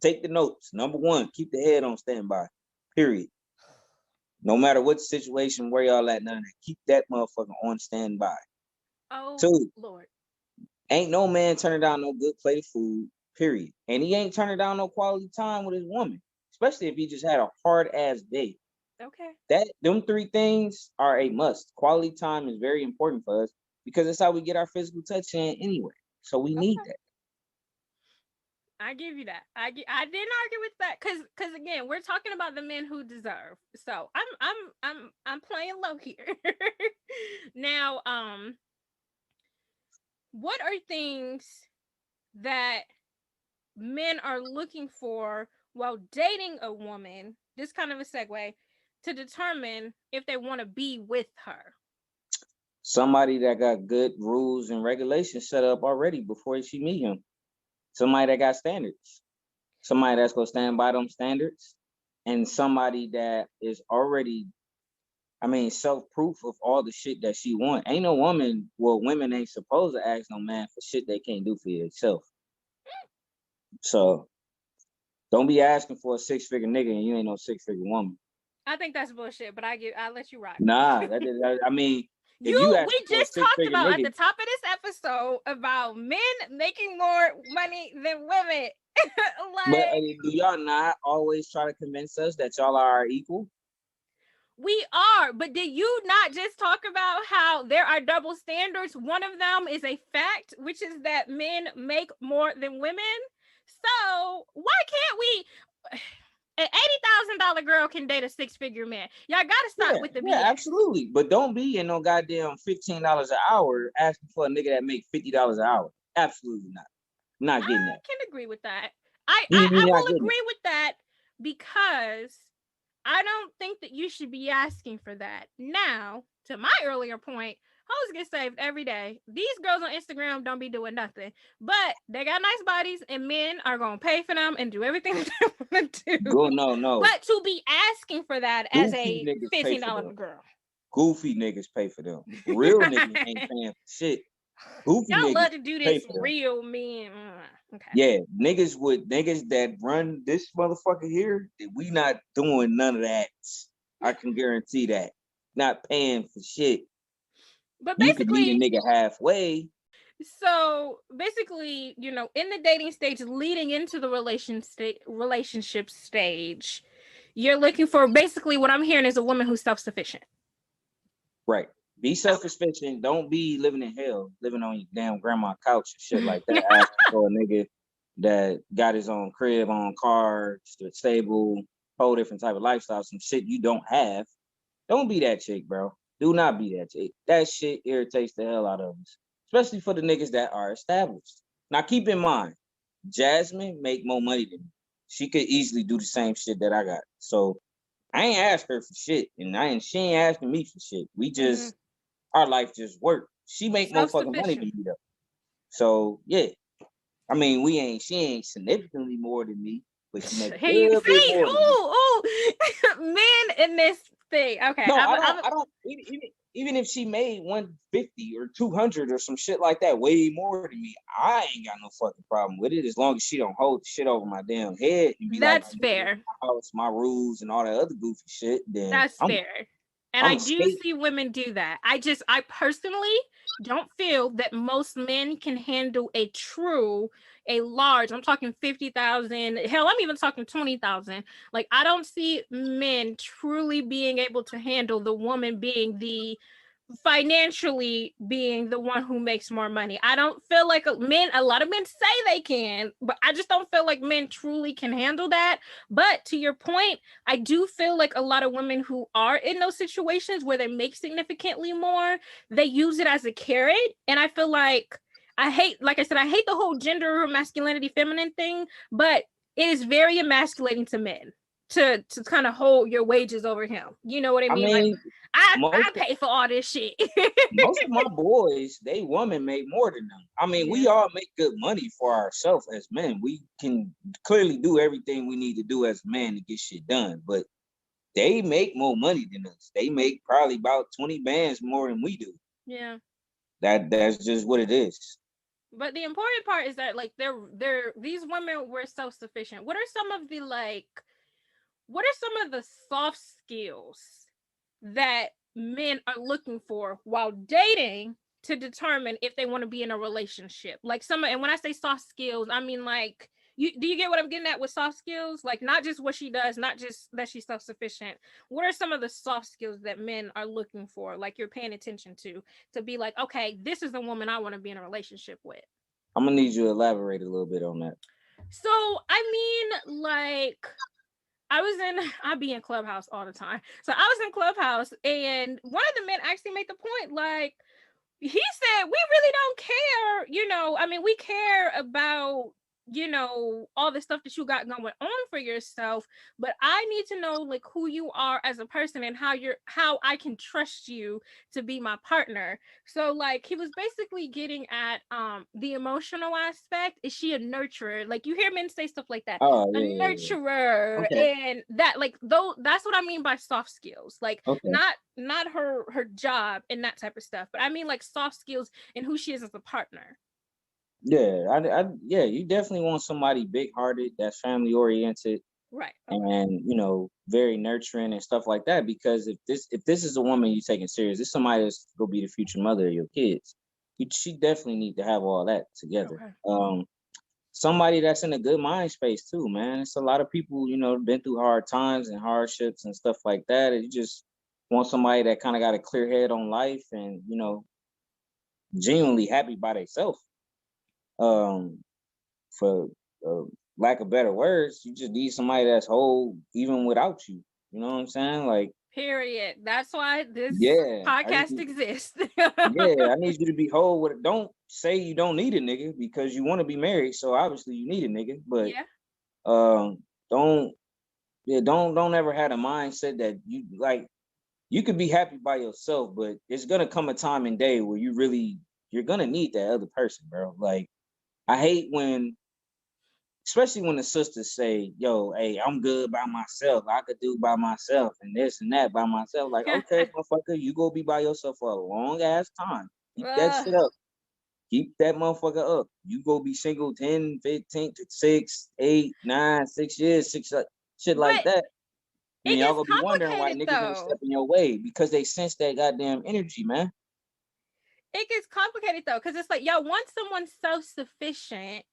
Take the notes. Number one, keep the head on standby. Period. No matter what situation, where y'all at, none of that. Keep that motherfucker on standby. Oh, 2, Lord. Ain't no man turning down no good plate of food, period. And he ain't turning down no quality time with his woman, especially if he just had a hard ass day. Okay. Them 3 things are a must. Quality time is very important for us because it's how we get our physical touch in anyway. So we need that. I give you that. I didn't argue with that because again, we're talking about the men who deserve. So I'm playing low here. Now, what are things that men are looking for while dating a woman? This kind of a segue to determine if they want to be with her. Somebody that got good rules and regulations set up already before she meet him. Somebody that got standards. Somebody that's gonna stand by them standards, and somebody that is already, self-proof of all the shit that she want. Ain't no woman, women ain't supposed to ask no man for shit they can't do for themselves. So don't be asking for a 6-figure nigga and you ain't no 6-figure woman. I think that's bullshit, but I'll let you rock. Nah, we just talked about at the top of this episode about men making more money than women. But do y'all not always try to convince us that y'all are equal? We are, but did you not just talk about how there are double standards? One of them is a fact, which is that men make more than women. So why can't we? An $80,000 girl can date a 6-figure man. Y'all gotta stop with the BS. Yeah, absolutely. But don't be in no goddamn $15 an hour asking for a nigga that make $50 an hour. Absolutely not. Not getting that. I can agree with that. I will agree with that because I don't think that you should be asking for that. Now, to my earlier point, hoes get saved every day. These girls on Instagram don't be doing nothing, but they got nice bodies and men are going to pay for them and do everything they want to do. No. But to be asking for that as a $15 girl. Goofy niggas pay for them. Real niggas ain't paying for shit. Goofy y'all niggas love to do this real men. Okay. Yeah, niggas that run this motherfucker here, we not doing none of that. I can guarantee that. Not paying for shit. But basically, you can meet a nigga halfway. So basically, in the dating stage, leading into the relationship stage, You're looking for, basically what I'm hearing is a woman who's self-sufficient. Right. Be self-sufficient. Don't be living in hell, living on your damn grandma's couch and shit like that. Asking for a nigga that got his own crib, own car, stable, whole different type of lifestyle, some shit you don't have. Don't be that chick, bro. Do not be that chick. That shit irritates the hell out of us, especially for the niggas that are established. Now, keep in mind, Jazmine make more money than me. She could easily do the same shit that I got. So I ain't asked her for shit, and she ain't asking me for shit. We just our life just work. She make more fucking money than me though. So yeah, I mean she ain't significantly more than me, but she make a little bit more. Men in this thing. Okay. No, I don't. Even if she made 150 or 200 or some shit like that, way more than me, I ain't got no fucking problem with it as long as she don't hold the shit over my damn head. And be That's like, fair. My house, my rules, and all that other goofy shit. Then that's fair. And I do see women do that. I personally don't feel that most men can handle a large, I'm talking 50,000. Hell, I'm even talking 20,000. Like, I don't see men truly being able to handle the woman being financially being the one who makes more money. I don't feel like a lot of men say they can, but I just don't feel like men truly can handle that. But to your point, I do feel like a lot of women who are in those situations where they make significantly more, they use it as a carrot. And I feel like like I said, I hate the whole gender masculinity feminine thing, but it is very emasculating to men to kind of hold your wages over him. You know what I mean? Like, I pay for all this shit. Most of my boys, they women make more than them. I mean, we all make good money for ourselves as men. We can clearly do everything we need to do as men to get shit done, but they make more money than us. They make probably about 20 bands more than we do. Yeah. That's just what it is. But the important part is that, like, these women were self-sufficient. What are some of the soft skills that men are looking for while dating to determine if they want to be in a relationship? Like, and when I say soft skills, I mean, like, do you get what I'm getting at with soft skills? Like, not just what she does, not just that she's self-sufficient. What are some of the soft skills that men are looking for, like, you're paying attention to be like, okay, this is the woman I want to be in a relationship with? I'm gonna need you to elaborate a little bit on that. So, I mean, like, I be in Clubhouse all the time. So I was in Clubhouse, and one of the men actually made the point, like, he said, we really don't care, I mean, we care about, all the stuff that you got going on for yourself, but I need to know, like, who you are as a person and how I can trust you to be my partner. So, like, he was basically getting at the emotional aspect. Is she a nurturer? Like, you hear men say stuff like that. Nurturer. Okay. And that, like, though, that's what I mean by soft skills. Like, not her job and that type of stuff, but I mean, like, soft skills and who she is as a partner. Yeah, you definitely want somebody big-hearted, that's family-oriented, right? And very nurturing and stuff like that. Because if this is a woman you taking serious, this is somebody that's gonna be the future mother of your kids. She definitely need to have all that together. Okay. Somebody that's in a good mind space too, man. It's a lot of people, been through hard times and hardships and stuff like that. And you just want somebody that kind of got a clear head on life and genuinely happy by themselves. For lack of better words, you just need somebody that's whole even without you. You know what I'm saying? Like, period. That's why this podcast exists. I need you to be whole with it. Don't say you don't need a nigga because you want to be married, so obviously you need a nigga. But don't ever have a mindset that you could be happy by yourself, but it's gonna come a time and day where you're gonna need that other person, bro. Like, I hate especially when the sisters say, yo, hey, I'm good by myself. I could do by myself and this and that by myself. Like, okay, motherfucker, you go be by yourself for a long ass time. Keep that shit up. Keep that motherfucker up. You go be single 10, 15, 6, 8, 9, 6 years, shit like that. And y'all gonna be wondering why niggas gonna step in your way because they sense that goddamn energy, man. It gets complicated though, because it's like, y'all want someone self-sufficient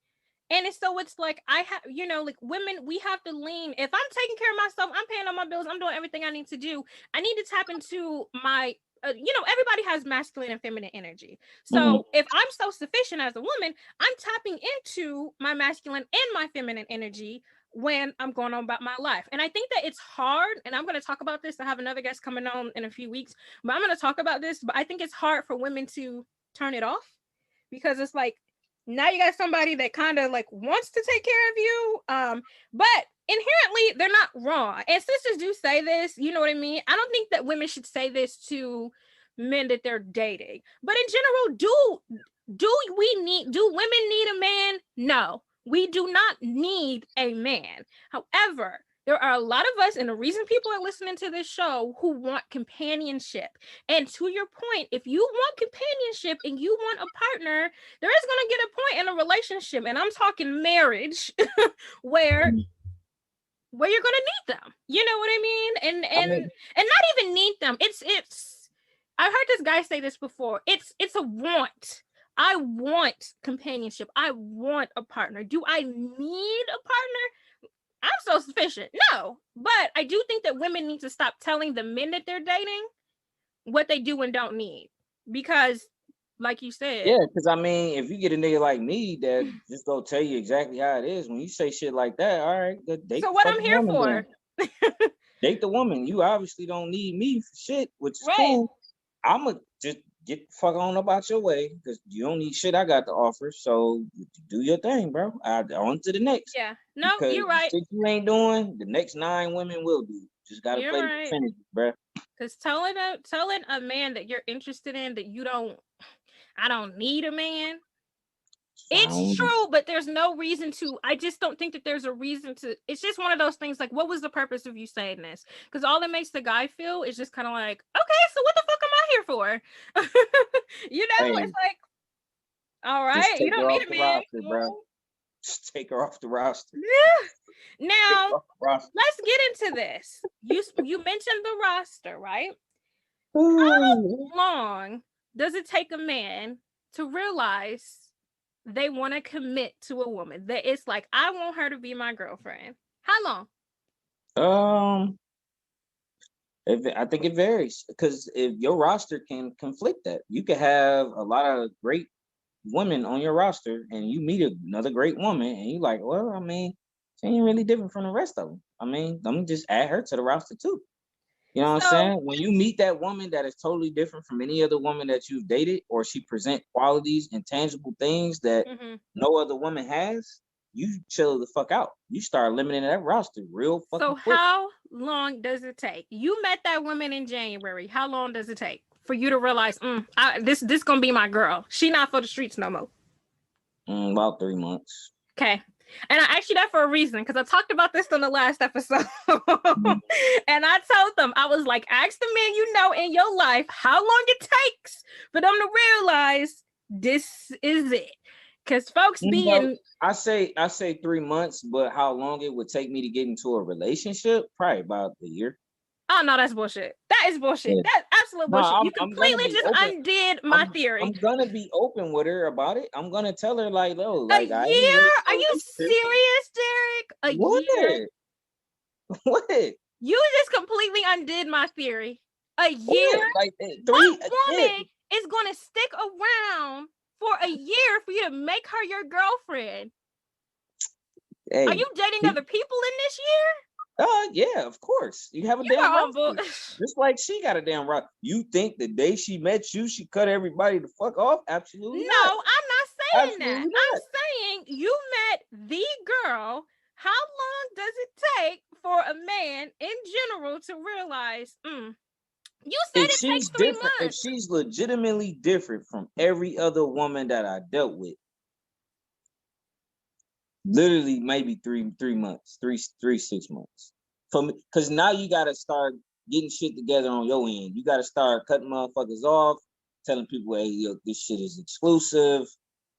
And it's like I have, like women, we have to lean. If I'm taking care of myself, I'm paying all my bills, I'm doing everything I need to do. I need to tap into my, everybody has masculine and feminine energy. So if I'm self-sufficient as a woman, I'm tapping into my masculine and my feminine energy when I'm going on about my life. And I think that it's hard, and I'm going to talk about this. I have another guest coming on in a few weeks, but I'm going to talk about this. But I think it's hard for women to turn it off, because it's like, now you got somebody that kind of like wants to take care of you. But inherently they're not wrong. And sisters do say this, you know what I mean? I don't think that women should say this to men that they're dating. But in general, do women need a man? No, we do not need a man. However, there are a lot of us, and the reason people are listening to this show, who want companionship. And to your point, if you want companionship and you want a partner, there is going to get a point in a relationship, and I'm talking marriage, where you're going to need them. You know what I mean? And not even need them. It's I've heard this guy say this before. It's a want. I want companionship. I want a partner. Do I need a partner? I'm so sufficient. No, but I do think that women need to stop telling the men that they're dating what they do and don't need, because, like you said, because I mean, if you get a nigga like me that just go tell you exactly how it is, when you say shit like that, all right, date. So what I'm here for? Date the woman. You obviously don't need me for shit, which is right. Cool. I'ma just get the fuck on about your way, because you don't need shit I got to offer. So do your thing, bro. On to the next. Yeah. No, because you're right. Shit you ain't doing, the next 9 women will do. Just gotta play the percentage, bro. Because telling a man that you're interested in that I don't need a man. It's true, but there's no reason to. I just don't think that there's a reason to. It's just one of those things like, what was the purpose of you saying this? Because all it makes the guy feel is just kind of like, okay, so what the fuck am I here for? It's like, all right, you don't need a man. Roster, bro. Just take her off the roster. Yeah. Now, let's get into this. You mentioned the roster, right? How long does it take a man to realize they want to commit to a woman? That it's like, I want her to be my girlfriend. How long? I think it varies, because if your roster can conflict that, you could have a lot of great women on your roster, and you meet another great woman, and you like, well, I mean, she ain't really different from the rest of them. I mean, I'm just add her to the roster too. You know what I'm saying? When you meet that woman that is totally different from any other woman that you've dated, or she present qualities and tangible things that no other woman has, you chill the fuck out. You start limiting that roster real fucking quick. So how long does it take? You met that woman in January. How long does it take for you to realize, this gonna be my girl? She not for the streets no more. About 3 months. Okay. And I asked you that for a reason, because I talked about this in the last episode. And I told them, I was like, ask the men in your life how long it takes for them to realize this is it. Because folks I say 3 months, but how long it would take me to get into a relationship? Probably about a year. Oh no, that's bullshit. That is bullshit. Yeah. That's absolute bullshit. You completely just undid my theory. I'm gonna be open with her about it. I'm gonna tell her like, oh, like a year? Are you serious, Derrick? Year? What? You just completely undid my theory. A year? Like what woman is gonna stick around for a year for you to make her your girlfriend? Hey, are you dating other people in this year? Yeah, of course. You have a damn roster. Just like she got a damn roster. You think the day she met you, she cut everybody the fuck off? Absolutely not. I'm not saying that. I'm saying you met the girl. How long does it take for a man in general to realize, you said it takes 3 months. If she's legitimately different from every other woman that I dealt with, literally maybe 3 months, 6 months. For me, because now you gotta start getting shit together on your end. You gotta start cutting motherfuckers off, telling people, hey, yo, this shit is exclusive.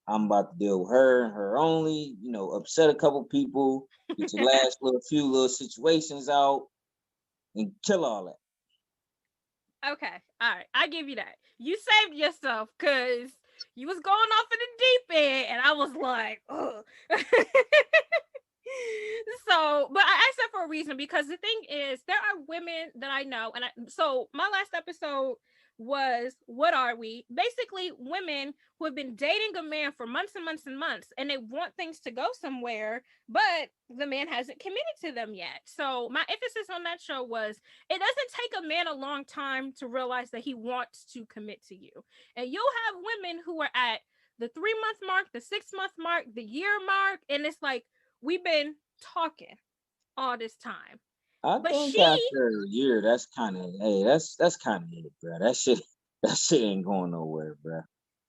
I'm about to deal with her and her only, upset a couple people, get your last few little situations out, and kill all that. Okay, all right, I give you that. You saved yourself, because You was going off in the deep end, and I was like, ugh. So, but I asked that for a reason, because the thing is, there are women that I know, and so my last episode was, what are we? Basically, women who have been dating a man for months and months and months, and they want things to go somewhere, but the man hasn't committed to them yet. So my emphasis on that show was, it doesn't take a man a long time to realize that he wants to commit to you. And you'll have women who are at the 3-month mark, the 6-month mark, the year mark, and it's like, we've been talking all this time. I But think she, after a year, that's kind of that's kind of it, bro. That shit ain't going nowhere, bro.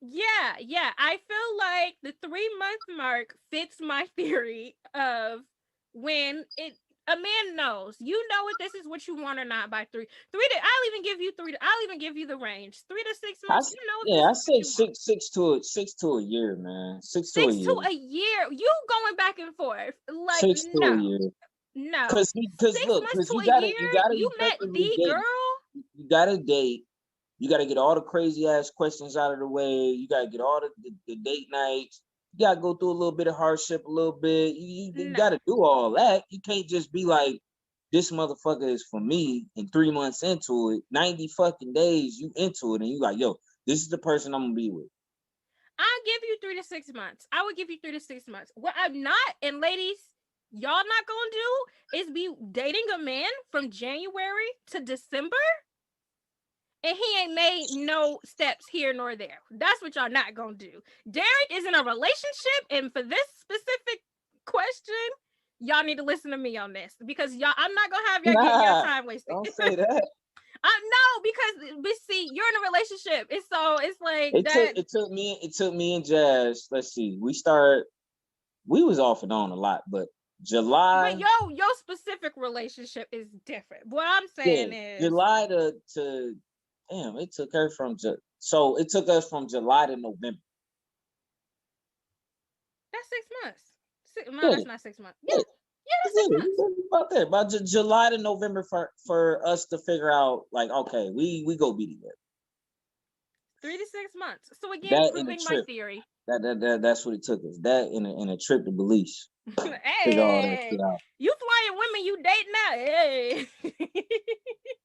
yeah, I feel like the 3-month mark fits my theory of when a man knows, you know, what this is what you want or not by 3 to, I'll even give you the range, 3 to 6 months. You know, I if this is what say you want. six to a year, man. 6 to a year. You going back and forth? Like, 6 to a year. no. Cause 6 look, months to you a gotta year. You met effectively the date. girl. You gotta date. You gotta get all the crazy ass questions out of the way. You gotta get all the date nights. You gotta go through a little bit of hardship, a little bit. You gotta do all that. You can't just be like, this motherfucker is for me, and 3 months into it, 90 fucking days, you into it, and you like, yo, this is the person I'm gonna be with. I'll give you 3 to 6 months. I would give you 3 to 6 months. What I'm not, and ladies, y'all not gonna do is be dating a man from January to December, and he ain't made no steps here nor there. That's what y'all not gonna do. Derrick is in a relationship, and for this specific question, y'all need to listen to me on this, because I'm not gonna have y'all getting your time wasted. Don't say that. No, because see, you're in a relationship, and so it's like it took me and Jazz. Let's see, we was off and on a lot, but July. But your specific relationship is different. What I'm saying is July to damn, it took her so it took us from July to November. That's 6 months. No, that's not 6 months. Yeah, that's 6 months. About July to November for us to figure out, like, okay, we go be together. 3 to 6 months. So again, proving my theory. That's what it took us. That in a trip to Belize. Hey, you flying women you dating now? Hey.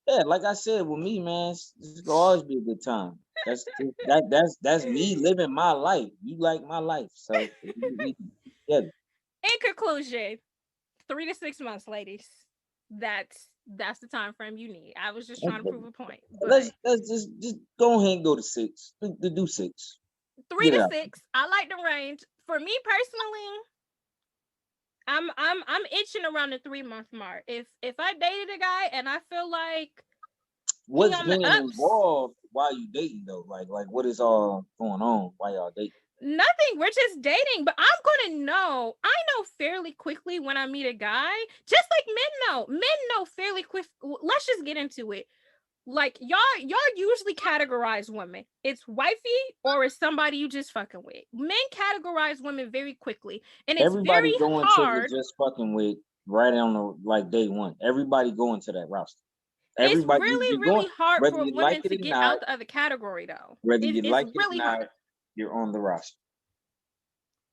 Yeah, like I said, with me, man, it's gonna always be a good time. That's me living my life. You like my life, so yeah. In conclusion, 3 to 6 months, ladies. That's the time frame you need. I was just trying to prove a point. Let's just go ahead and go to 6. Do 6. 3 to 6. I like the range. For me personally, I'm itching around the 3-month mark. If I dated a guy and I feel like what's being involved while you dating though, like what is all going on while y'all dating? Nothing. We're just dating, but I'm gonna know. I know fairly quickly when I meet a guy, just like men know. Men know fairly quick. Let's just get into it. Like y'all usually categorize women. It's wifey or it's somebody you just fucking with. Men categorize women very quickly, and it's everybody very going hard. to just fucking with right on the day one. Everybody going to that roster. Everybody, it's really hard for women to get out the other category, though. Whether you like it or not, you're on the roster.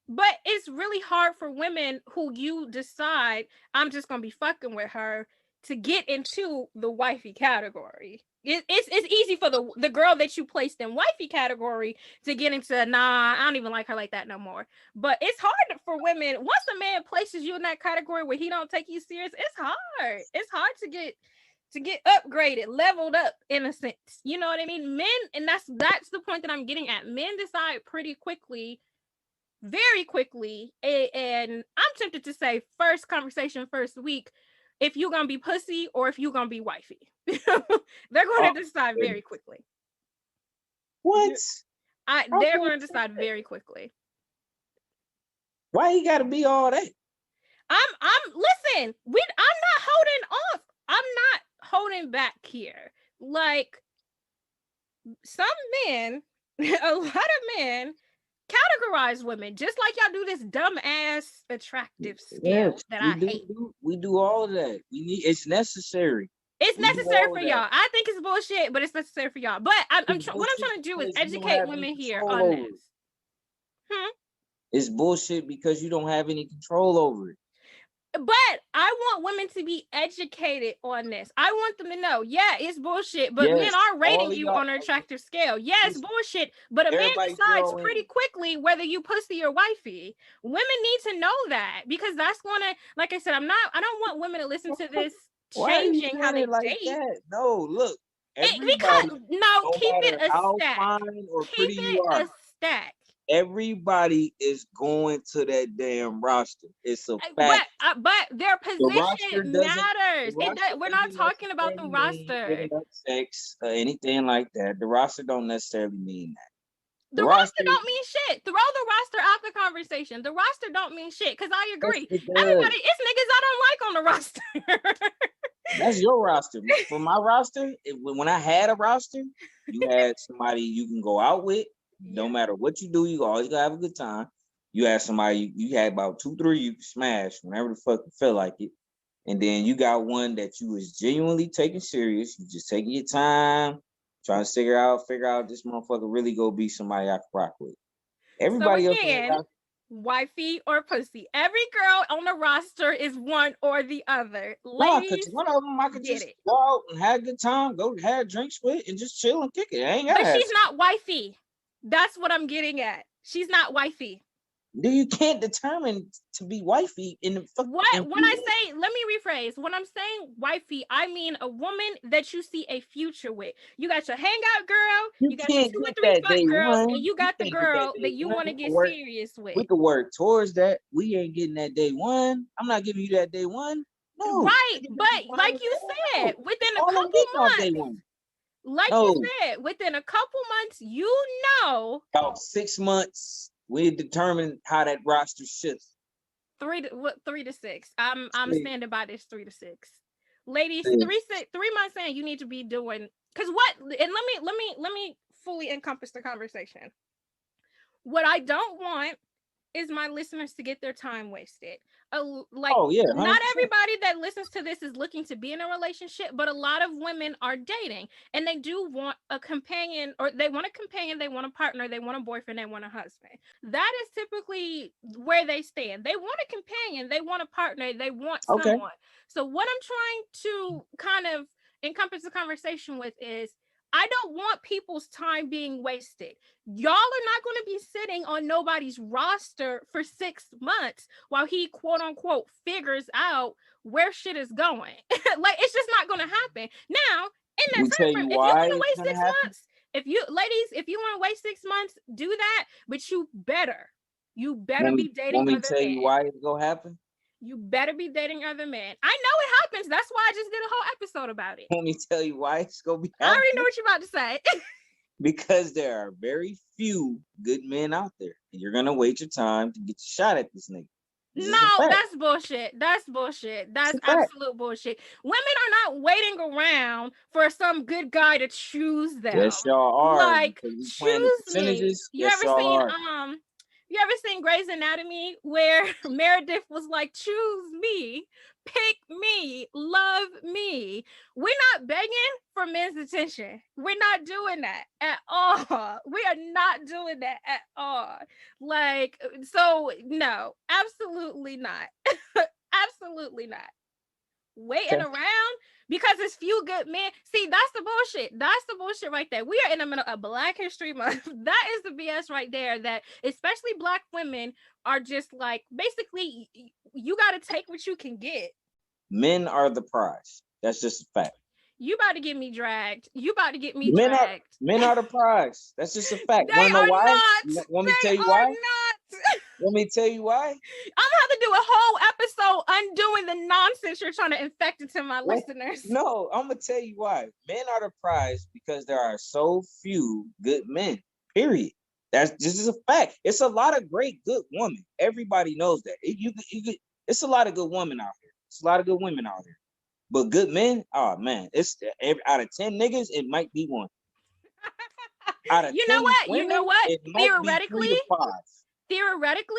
But it's really hard for women who you decide, I'm just gonna be fucking with her, to get into the wifey category. It's easy for the girl that you placed in wifey category to get into, nah, I don't even like her like that no more. But it's hard for women. Once a man places you in that category where he don't take you serious, it's hard. It's hard to get upgraded, leveled up, in a sense. You know what I mean? Men, and that's the point that I'm getting at. Men decide pretty quickly, very quickly, and I'm tempted to say first conversation, first week, if you're gonna be pussy or if you're gonna be wifey. They're going to decide very quickly. What? They're going to decide very quickly. Why you gotta be all that? Listen, I'm not holding off. I'm not holding back here. Like, some men, a lot of men categorize women just like y'all do this dumb ass attractive scale that I hate. We do all of that. It's necessary. It's We do necessary all for that. y'all. I think it's bullshit, but it's necessary for y'all. But what I'm trying to do is educate women here on this. It's bullshit because you don't have any control over it. But I want women to be educated on this. I want them to know, yeah, it's bullshit, but men are rating you on an attractive scale. Yes, bullshit, but a man decides pretty quickly whether you pussy or wifey. Women need to know that because that's gonna, like I said, I don't want women to listen to this changing how they date. That? No, look, Keep it a stack. Keep it a stack. Everybody is going to that damn roster. It's a fact. But their position matters. We're not talking about the roster. Sex or anything like that. The roster don't necessarily mean that. The roster don't mean shit. Throw the roster out the conversation. The roster don't mean shit because I agree. Everybody, it's niggas I don't like on the roster. That's your roster. For my roster, when I had a roster, you had somebody you can go out with. No matter what you do, you always gotta have a good time. You had somebody, you had about 2-3 you can smash whenever the fuck you feel like it. And then you got one that you was genuinely taking serious. You just taking your time, trying to figure out this motherfucker really go be somebody I can rock with. Everybody else, wifey or pussy. Every girl on the roster is one or the other. Ladies, one of them I could just go out and have a good time, go have drinks with, and just chill and kick it. But she's not wifey. That's what I'm getting at. She's not wifey. You can't determine to be wifey in the when I say, let me rephrase. When I'm saying wifey, I mean a woman that you see a future with. You got your hangout girl, you got your 2 or 3 spot girl, and you got the girl that you want to get serious with. We could work towards that. We ain't getting that day one. I'm not giving you that day one. No. Right, but like you said, within a couple months. Like you said, within a couple months, about 6 months, we determine how that roster shifts. 3 to 6. I'm standing by this 3 to 6. Ladies, 3 months in, you need to be doing because and let me fully encompass the conversation. What I don't want is my listeners to get their time wasted. Not everybody that listens to this is looking to be in a relationship, but a lot of women are dating and they do want a companion, or they want a companion, they want a partner, they want a boyfriend, they want a husband. That is typically where they stand. They want a companion, they want a partner, they want someone. So what I'm trying to kind of encompass the conversation with is I don't want people's time being wasted. Y'all are not going to be sitting on nobody's roster for 6 months while he quote unquote figures out where shit is going. Like, it's just not going to happen. Now, in that time frame, if you want to waste 6 months, if you want to waste 6 months, do that, but you better be dating other men. Let me tell you why it's going to happen. You better be dating other men. I know it happens. That's why I just did a whole episode about it. Let me tell you why it's going to be happening. I already know what you're about to say. Because there are very few good men out there. And you're going to wait your time to get your shot at this nigga. That's bullshit. That's bullshit. That's absolute bullshit. Women are not waiting around for some good guy to choose them. Yes, y'all are. Like, choose me. You ever seen Grey's Anatomy where Meredith was like, choose me, pick me, love me? We're not begging for men's attention. We're not doing that at all. We are not doing that at all. Like, so no, absolutely not. Absolutely not. Waiting around because it's few good men. See, that's the bullshit. That's the bullshit right there. We are in the middle of Black History Month. That is the BS right there, that especially Black women are just like, basically, you got to take what you can get. Men are the prize. That's just a fact. You about to get me dragged. You about to get me dragged. Men are the prize. That's just a fact. They Wanna know why? Not. Want me to tell you why? Want me to tell you why? I'm gonna have to do a whole episode undoing the nonsense you're trying to infect into my listeners. No, I'm gonna tell you why. Men are the prize because there are so few good men. Period. This is a fact. It's a lot of great good women. Everybody knows that. It's a lot of good women out here. It's a lot of good women out here. But good men, oh man, it's out of 10 niggas, it might be one. Out of you know what? Women, you know what? Theoretically,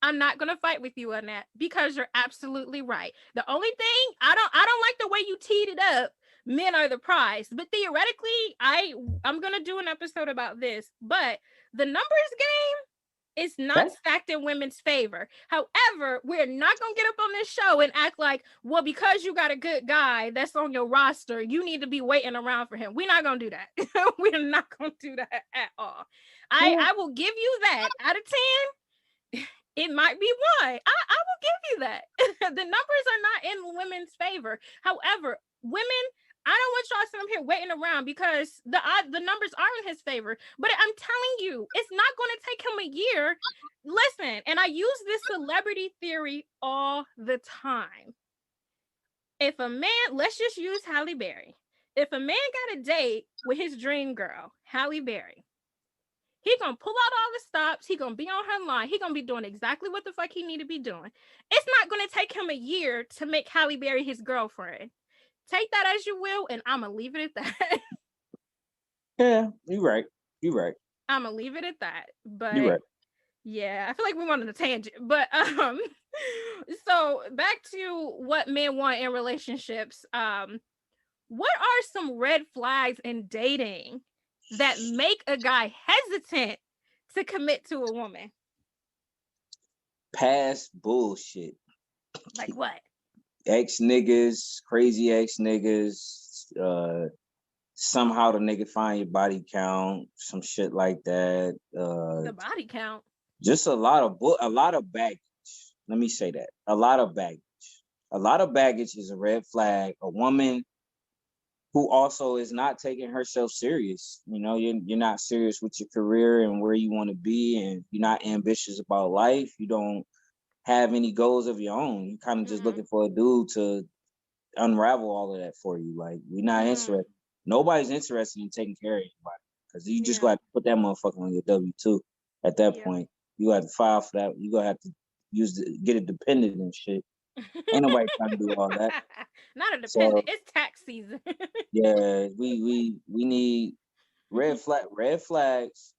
I'm not gonna fight with you on that because you're absolutely right. The only thing I don't like the way you teed it up men are the prize. But theoretically, I'm gonna do an episode about this, but the numbers game is not stacked in women's favor. However, we're not going to get up on this show and act like, well, because you got a good guy that's on your roster, you need to be waiting around for him. We're not going to do that. We're not going to do that at all. I will give you that. Out of 10, it might be 1. I will give you that. The numbers are not in women's favor. However, women, I don't want y'all sitting up here waiting around because the numbers are in his favor. But I'm telling you, it's not going to take him a year. Listen, and I use this celebrity theory all the time. If a man, let's just use Halle Berry. If a man got a date with his dream girl, Halle Berry, he gonna pull out all the stops. He gonna be on her line. He gonna be doing exactly what the fuck he need to be doing. It's not gonna take him a year to make Halle Berry his girlfriend. Take that as you will, and I'm gonna leave it at that. Yeah, you're right. I'm gonna leave it at that. But you're right. Yeah, I feel like we went on a tangent. But so back to what men want in relationships. What are some red flags in dating that make a guy hesitant to commit to a woman? Past bullshit. Like what? Crazy ex niggas, somehow the nigga find your body count, some shit like that. The body count. Just a lot of baggage. Let me say that. A lot of baggage is a red flag. A woman who also is not taking herself serious. You know, you're not serious with your career and where you want to be, and you're not ambitious about life. You don't have any goals of your own. You kind of just looking for a dude to unravel all of that for you. Like, we're not interested. Nobody's interested in taking care of anybody, because you just got to put that motherfucker on your W-2 at that point. You got to file for that. You gonna have to get it dependent and shit. Ain't nobody trying to do all that. Not a dependent. It's tax season. Yeah, we need red flags.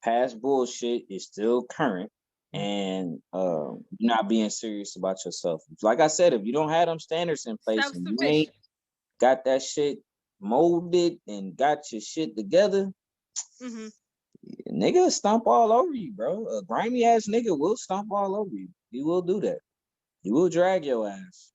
Past bullshit is still current, and you're not being serious about yourself. Like I said, if you don't have them standards in place and you ain't got that shit molded and got your shit together, nigga will stomp all over you, bro. A grimy ass nigga will stomp all over you. He will do that. He will drag your ass.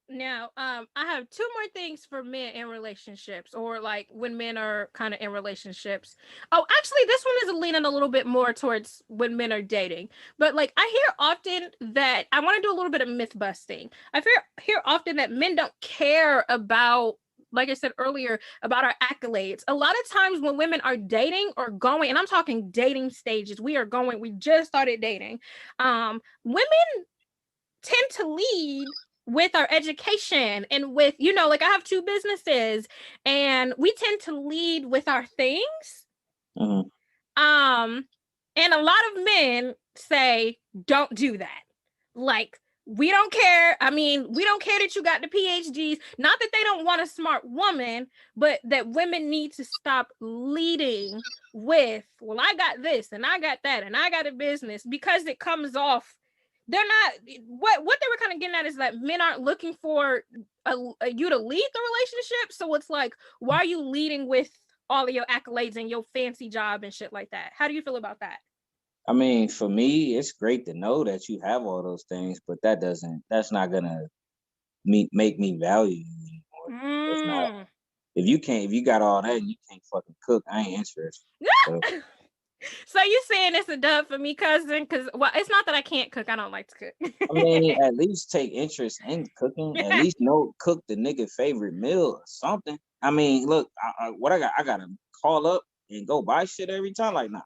Now, I have 2 more things for men in relationships, or like when men are kind of in relationships. Oh, actually, this one is leaning a little bit more towards when men are dating. But like, I hear often that I want to do a little bit of myth busting. I hear often that men don't care about, like I said earlier, about our accolades. A lot of times when women are dating or going, and I'm talking dating stages, we just started dating. Women tend to lead with our education and with, like I have 2 businesses, and we tend to lead with our things. And a lot of men say, don't do that. Like, we don't care. I mean, we don't care that you got the PhDs. Not that they don't want a smart woman, but that women need to stop leading with, well, I got this and I got that and I got a business, because it comes off. They're not, what they were kind of getting at is that men aren't looking for you to lead the relationship. So it's like, why are you leading with all of your accolades and your fancy job and shit like that? How do you feel about that? I mean, for me, it's great to know that you have all those things, but that's not gonna make me value you anymore. It's not. If you got all that and you can't fucking cook, I ain't interested. So you saying it's a dub for me, cousin? Because, well, it's not that I can't cook. I don't like to cook. I mean, at least take interest in cooking. At least cook the nigga favorite meal or something. I mean, look, what I gotta call up and go buy shit every time. Like, no.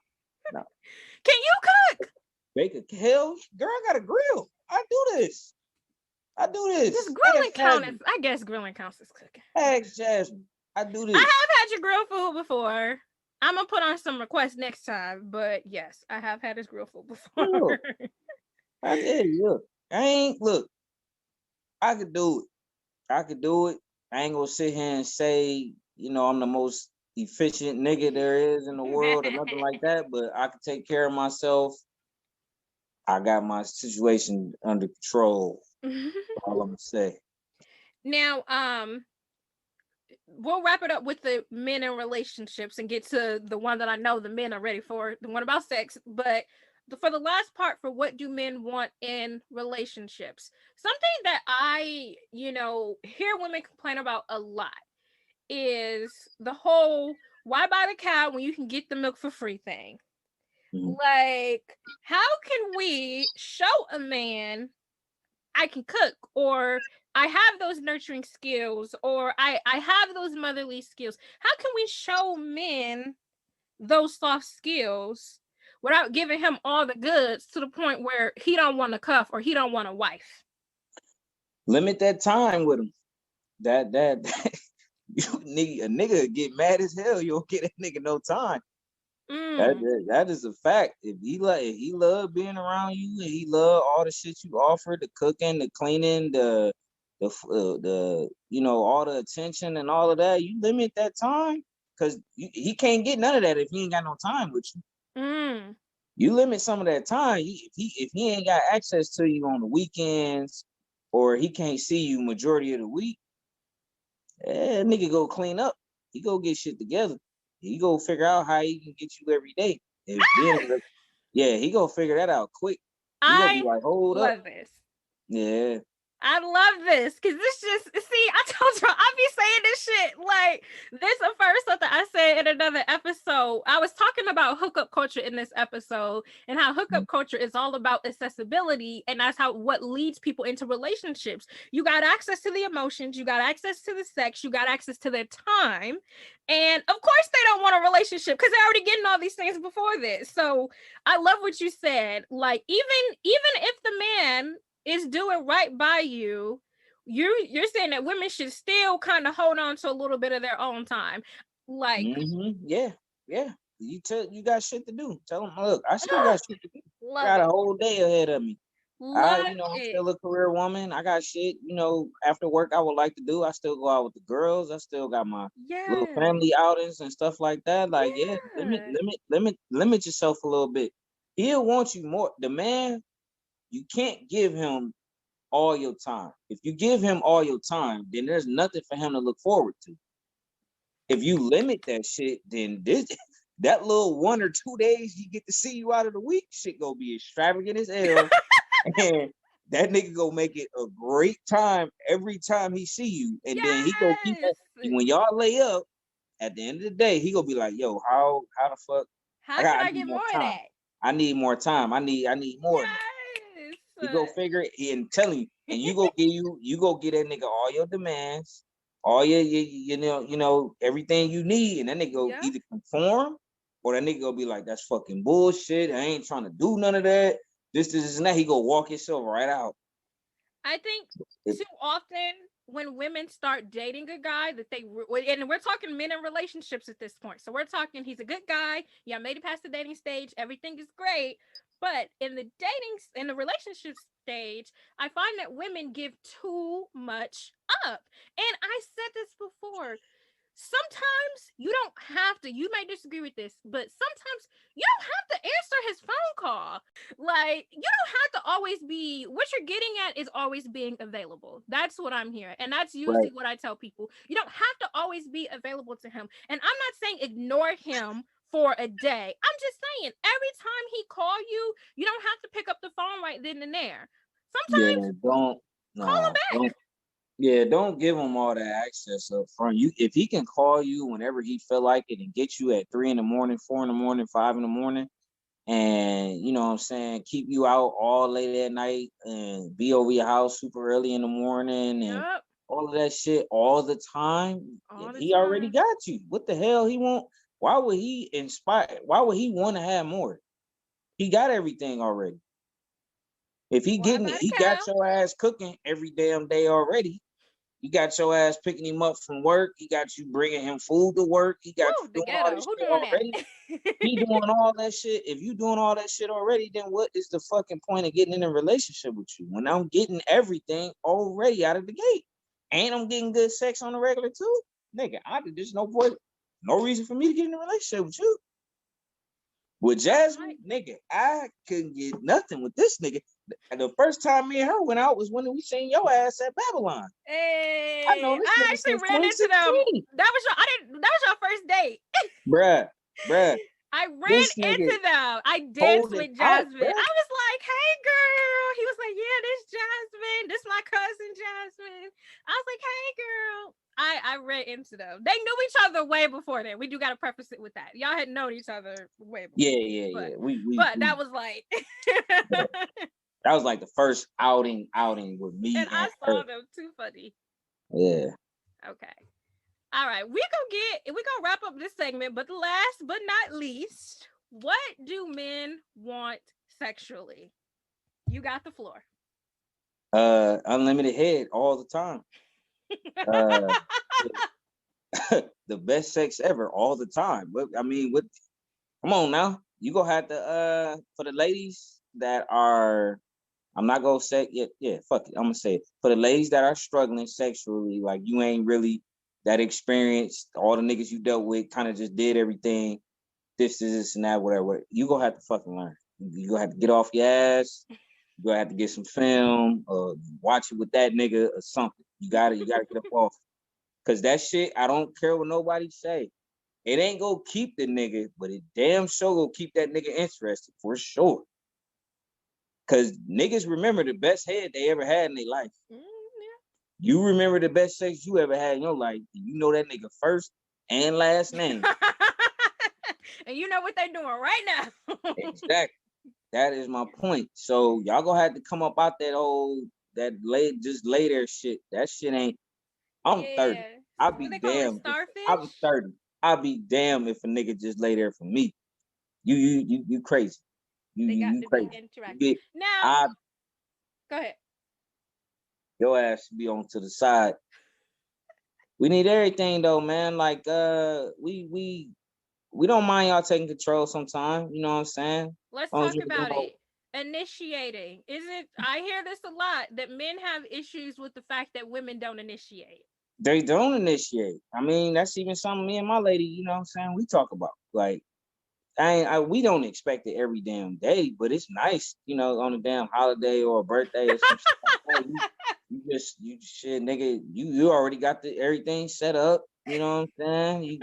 Can you cook? Bake a hell, girl, I got a grill. I do this. Does grilling count? I guess grilling counts as cooking. Ask Jazmine. I do this. I have had your grill food before. I'm gonna put on some requests next time, but yes, I have had his grill food before. I did. Look, I could do it. I ain't gonna sit here and say, I'm the most efficient nigga there is in the world or nothing like that, but I can take care of myself. I got my situation under control. All I'm gonna say. Now, we'll wrap it up with the men in relationships and get to the one that I know the men are ready for, the one about sex. But for the last part, for what do men want in relationships? Something that I, hear women complain about a lot is the whole why buy the cow when you can get the milk for free thing. Mhm. Like, how can we show a man I can cook, or I have those nurturing skills, or I have those motherly skills? How can we show men those soft skills without giving him all the goods to the point where he don't want a cuff or he don't want a wife? Limit that time with him. That you need a nigga get mad as hell. You don't get that nigga no time. That is a fact. If he love being around you, and he love all the shit you offer, the cooking, the cleaning, the all the attention and all of that, you limit that time, because he can't get none of that if he ain't got no time with you. You limit some of that time. If he ain't got access to you on the weekends, or he can't see you majority of the week, nigga go clean up. He go get shit together. He go figure out how he can get you every day. He go figure that out quick. He gonna be like, hold up. Love this. Yeah. I love this, because this just, see, I told you, I be saying this shit. Like, this at first, something I said in another episode. I was talking about hookup culture in this episode, and how hookup culture is all about accessibility, and that's what leads people into relationships. You got access to the emotions, you got access to the sex, you got access to their time, and of course they don't want a relationship because they're already getting all these things before this. So I love what you said. Like, even if the man is doing right by you, you're saying that women should still kind of hold on to a little bit of their own time. Like, yeah. You got shit to do. Tell them, look, I still got shit to do. I got a whole day ahead of me. I'm still a career woman. I got shit, after work I would like to do. I still go out with the girls. I still got my little family outings and stuff like that. Like, limit yourself a little bit. He'll want you more. The man, you can't give him all your time. If you give him all your time, then there's nothing for him to look forward to. If you limit that shit, then that little 1 or 2 days he get to see you out of the week, shit gonna be extravagant as hell. And that nigga gonna make it a great time every time he see you. And then he gonna keep that. When y'all lay up, at the end of the day, he gonna be like, yo, how the fuck? How can I get more of that? I need more time. I need more of that. You go figure it and telling you, and you go get that nigga all your demands, all your everything you need, and that nigga go either conform, or that nigga go be like, that's fucking bullshit. I ain't trying to do none of that. This and that. He go walk himself right out. I think too often when women start dating a guy that and we're talking men in relationships at this point. So we're talking, he's a good guy. Yeah, made it past the dating stage. Everything is great. But in the relationship stage, I find that women give too much up. And I said this before. Sometimes you don't have to, you may disagree with this, but sometimes you don't have to answer his phone call. Like, you don't have to always be, what you're getting at is always being available. That's what I'm hearing. And that's usually what I tell people. You don't have to always be available to him. And I'm not saying ignore him for a day. I'm just saying every time he call you, you don't have to pick up the phone right then and there. Sometimes call him back. Don't give him all that access up front. If he can call you whenever he feel like it and get you at 3 in the morning, 4 in the morning, 5 in the morning, and you know what I'm saying, keep you out all late at night and be over your house super early in the morning and all of that shit all the time, he already got you. What the hell he want? Why would he want to have more? He got everything already. If he got your ass cooking every damn day already. He got your ass picking him up from work. He got you bringing him food to work. He got you doing all this shit already. He doing all that shit. If you doing all that shit already, then what is the fucking point of getting in a relationship with you when I'm getting everything already out of the gate? And I'm getting good sex on the regular too? Nigga, there's no reason for me to get in a relationship with you. With Jazmine, nigga, I couldn't get nothing with this nigga. The first time me and her went out was when we seen your ass at Babylon. Hey, I know this I nigga actually since ran into them. 2016. That was your first date. Bruh. I ran This nigga into them. I danced pulled it with out, Jazmine. bruh. I was like, "Hey, girl." He was like, "Yeah, this Jazmine. This my cousin Jazmine." I was like, "Hey, girl." I ran into them. They knew each other way before then. We do got to preface it with that. Y'all had known each other way before. Yeah. But that was like, that was like the first outing with me and I her. saw them. Too funny. Yeah. Okay. All right, we're gonna wrap up this segment, but last but not least, what do men want sexually? You got the floor. Unlimited head all the time. The best sex ever all the time. But I mean, come on now. You gonna have to for the ladies that are, I'm not gonna say fuck it. I'm gonna say it. For the ladies that are struggling sexually, like you ain't really that experienced, all the niggas you dealt with kind of just did everything, this and that, whatever. You gonna have to fucking learn. You gonna have to get off your ass. You gonna have to get some film or watch it with that nigga or something. You gotta get up off. Cause that shit, I don't care what nobody say. It ain't gonna keep the nigga, but it damn sure gonna keep that nigga interested for sure. Cause niggas remember the best head they ever had in their life. Yeah. You remember the best sex you ever had in your life. You know that nigga first and last name. And you know what they're doing right now. Exactly. That is my point. So y'all gonna have to come up out just lay there shit. That shit ain't. I'm 30. I'll be damned. I'm 30. I'll be damned if a nigga just lay there for me. You crazy. You crazy. Interactive. Now, go ahead. Your ass should be on to the side. We need everything though, man. Like we don't mind y'all taking control sometime. You know what I'm saying? Let's talk about it. Initiating. I hear this a lot, that men have issues with the fact that women don't initiate. They don't initiate. I mean, that's even something me and my lady, you know what I'm saying, we talk about. Like, we don't expect it every damn day, but it's nice, you know, on a damn holiday or a birthday or some shit like that. You shit, nigga, you already got everything set up, you know what I'm saying? You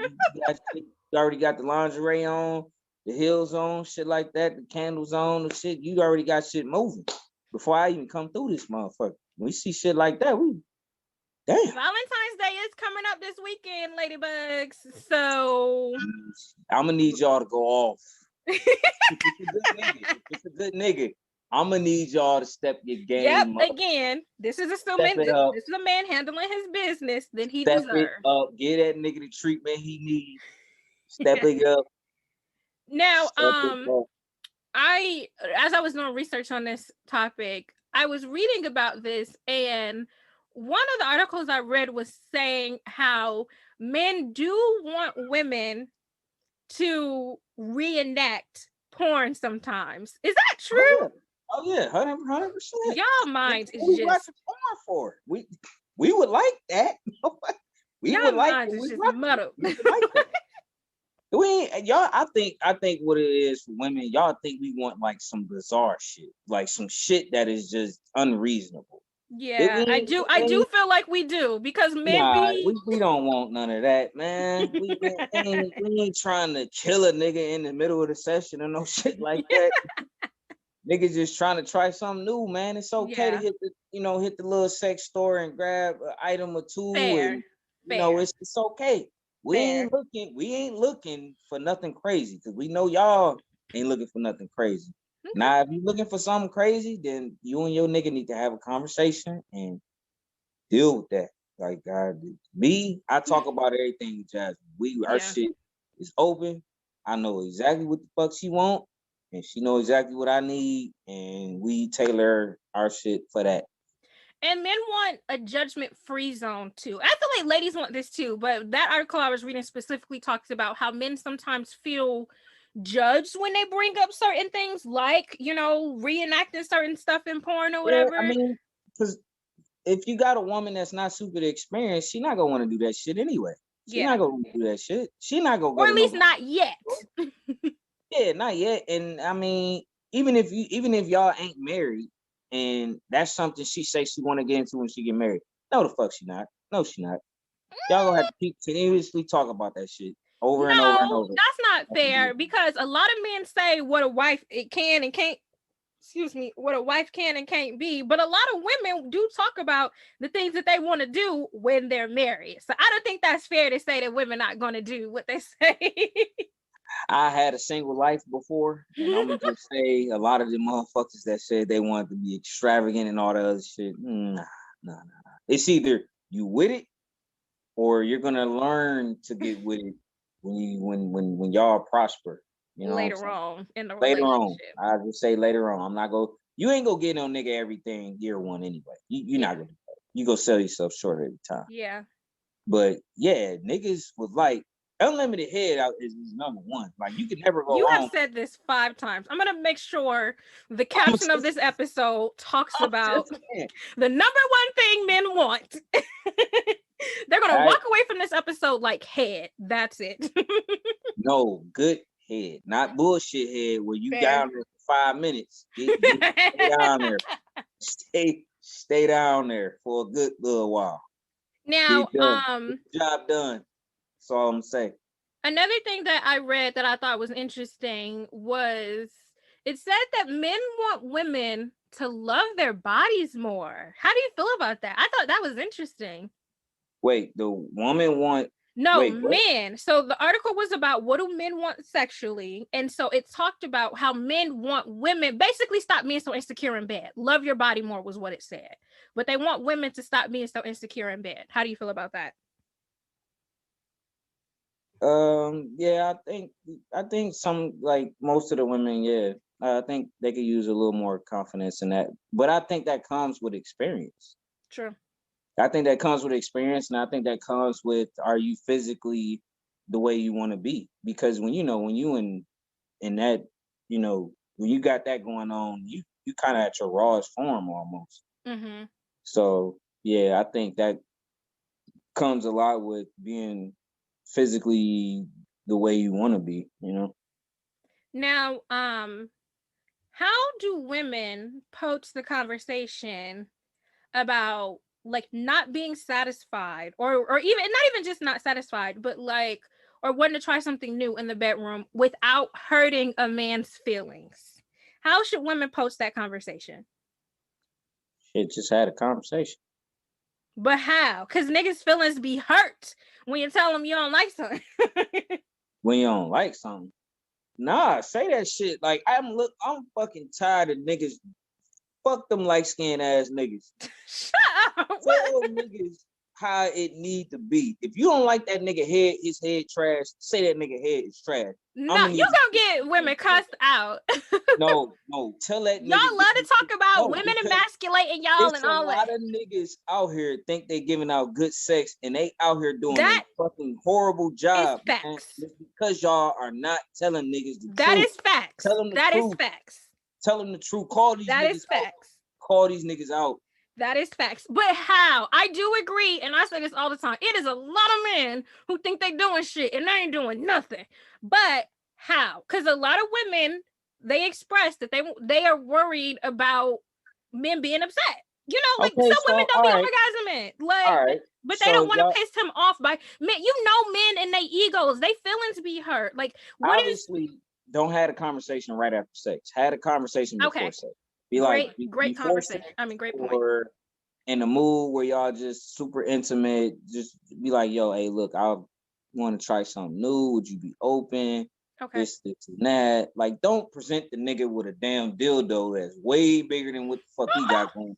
already got the lingerie on, the heels on, shit like that, the candles on, the shit. You already got shit moving before I even come through this motherfucker. We see shit like that, damn. Valentine's Day is coming up this weekend, ladybugs. So I'm gonna need y'all to go off. If it's a good nigga, I'm gonna need y'all to step your game up. Again, this is a man handling his business that he deserves. It up. Get that nigga the treatment he needs. Step it up. Now, as I was doing research on this topic, I was reading about this, and one of the articles I read was saying how men do want women to reenact porn sometimes. Is that true? Oh yeah, 100%. Y'all minds is just watching porn for it. We would like that. Y'all minds is just muddled. I think what it is for women, y'all think we want like some bizarre shit, like some shit that is just unreasonable. Yeah, I do feel like we do, because men we don't want none of that, man. We ain't trying to kill a nigga in the middle of the session or no shit like that. Niggas just trying to try something new, man. It's okay to hit the little sex store and grab an item or two. Fair. It's okay. We ain't looking for nothing crazy, because we know y'all ain't looking for nothing crazy. Okay. Now, if you're looking for something crazy, then you and your nigga need to have a conversation and deal with that. Like, I talk about everything with Jazmine. Our shit is open. I know exactly what the fuck she want, and she know exactly what I need, and we tailor our shit for that. And men want a judgment-free zone too. I feel like ladies want this too, but that article I was reading specifically talks about how men sometimes feel judged when they bring up certain things, like, reenacting certain stuff in porn or whatever. I mean, because if you got a woman that's not super experienced, she not gonna want to do that shit anyway. She not gonna do that shit. She not gonna go. Or at least not yet. Yeah, not yet. And I mean, even if y'all ain't married, and that's something she says she want to get into when she get married. No, the fuck she not. No, she not. Y'all gonna have to keep continuously talk about that shit over and over and No, over. that's not fair because a lot of men say what a wife it can and can't. Excuse me, what a wife can and can't be, but a lot of women do talk about the things that they want to do when they're married. So I don't think that's fair to say that women not going to do what they say. I had a single life before, and I'm gonna just say a lot of the motherfuckers that said they wanted to be extravagant and all that other shit. Nah. It's either you with it or you're gonna learn to get with it when y'all prosper. You know, later on in the later relationship. on. I just say later on. I'm not go. You ain't gonna get no nigga everything year one anyway. You're not gonna do that. You go sell yourself short every time. Yeah. But yeah, niggas was like unlimited head out is number one. Like you can never go You wrong. have said this 5 times. I'm gonna make sure the caption of this episode talks about the number one thing men want. They're gonna walk away from this episode like head. That's it. No, good head, not bullshit head where you down there for 5 minutes. Stay down there. Stay down there for a good little while. Now, job done. That's all I'm gonna say. Another thing that I read that I thought was interesting was it said that men want women to love their bodies more. How do you feel about that? I thought that was interesting. Wait, the woman want men. So the article was about what do men want sexually, and so it talked about how men want women basically stop being so insecure in bed. Love your body more was what it said, but they want women to stop being so insecure in bed. How do you feel about that? Yeah, I think some, like most of the women, yeah, I think they could use a little more confidence in that, but I think that comes with experience. True. I think that comes with experience, and I think that comes with, are you physically the way you want to be? Because when you in that, when you got that going on, you kind of at your rawest form almost. Mm-hmm. So yeah, I think that comes a lot with being physically the way you want to be, Now, how do women approach the conversation about like not being satisfied or even not even just not satisfied, but like, or wanting to try something new in the bedroom without hurting a man's feelings? How should women approach that conversation? Shit, just had a conversation. But how? Because niggas' feelings be hurt when you tell them you don't like something. When you don't like something. Nah, say that shit. Like, I'm fucking tired of niggas. Fuck them light-skinned ass niggas. Shut up. Tell niggas how it need to be. If you don't like that nigga head, his head trash, say that nigga head is trash. No, you gonna get women cussed out. No, tell that nigga. Y'all love to talk about women emasculating y'all and all that. A lot of niggas out here think they giving out good sex and they out here doing that fucking horrible job. Facts. It's because y'all are not telling niggas the truth. That is facts. Tell them the truth. Is facts. Tell them the truth. Call these that niggas is facts. Out. Call these niggas out. That is facts. But how? I do agree, and I say this all the time. It is a lot of men who think they doing shit and they ain't doing nothing. But how? Because a lot of women, they express that they are worried about men being upset. You know, like some women don't be orgasming. Like, but they don't want to piss him off by men. Men and their egos, they feelings be hurt. Like, what obviously, don't have a conversation right after sex. Had a conversation before sex. Be great conversation. Great point. Or in a mood where y'all just super intimate, just be like, yo, hey, look, I want to try something new. Would you be open? Okay. This and that. Like, don't present the nigga with a damn dildo that's way bigger than what the fuck he got going.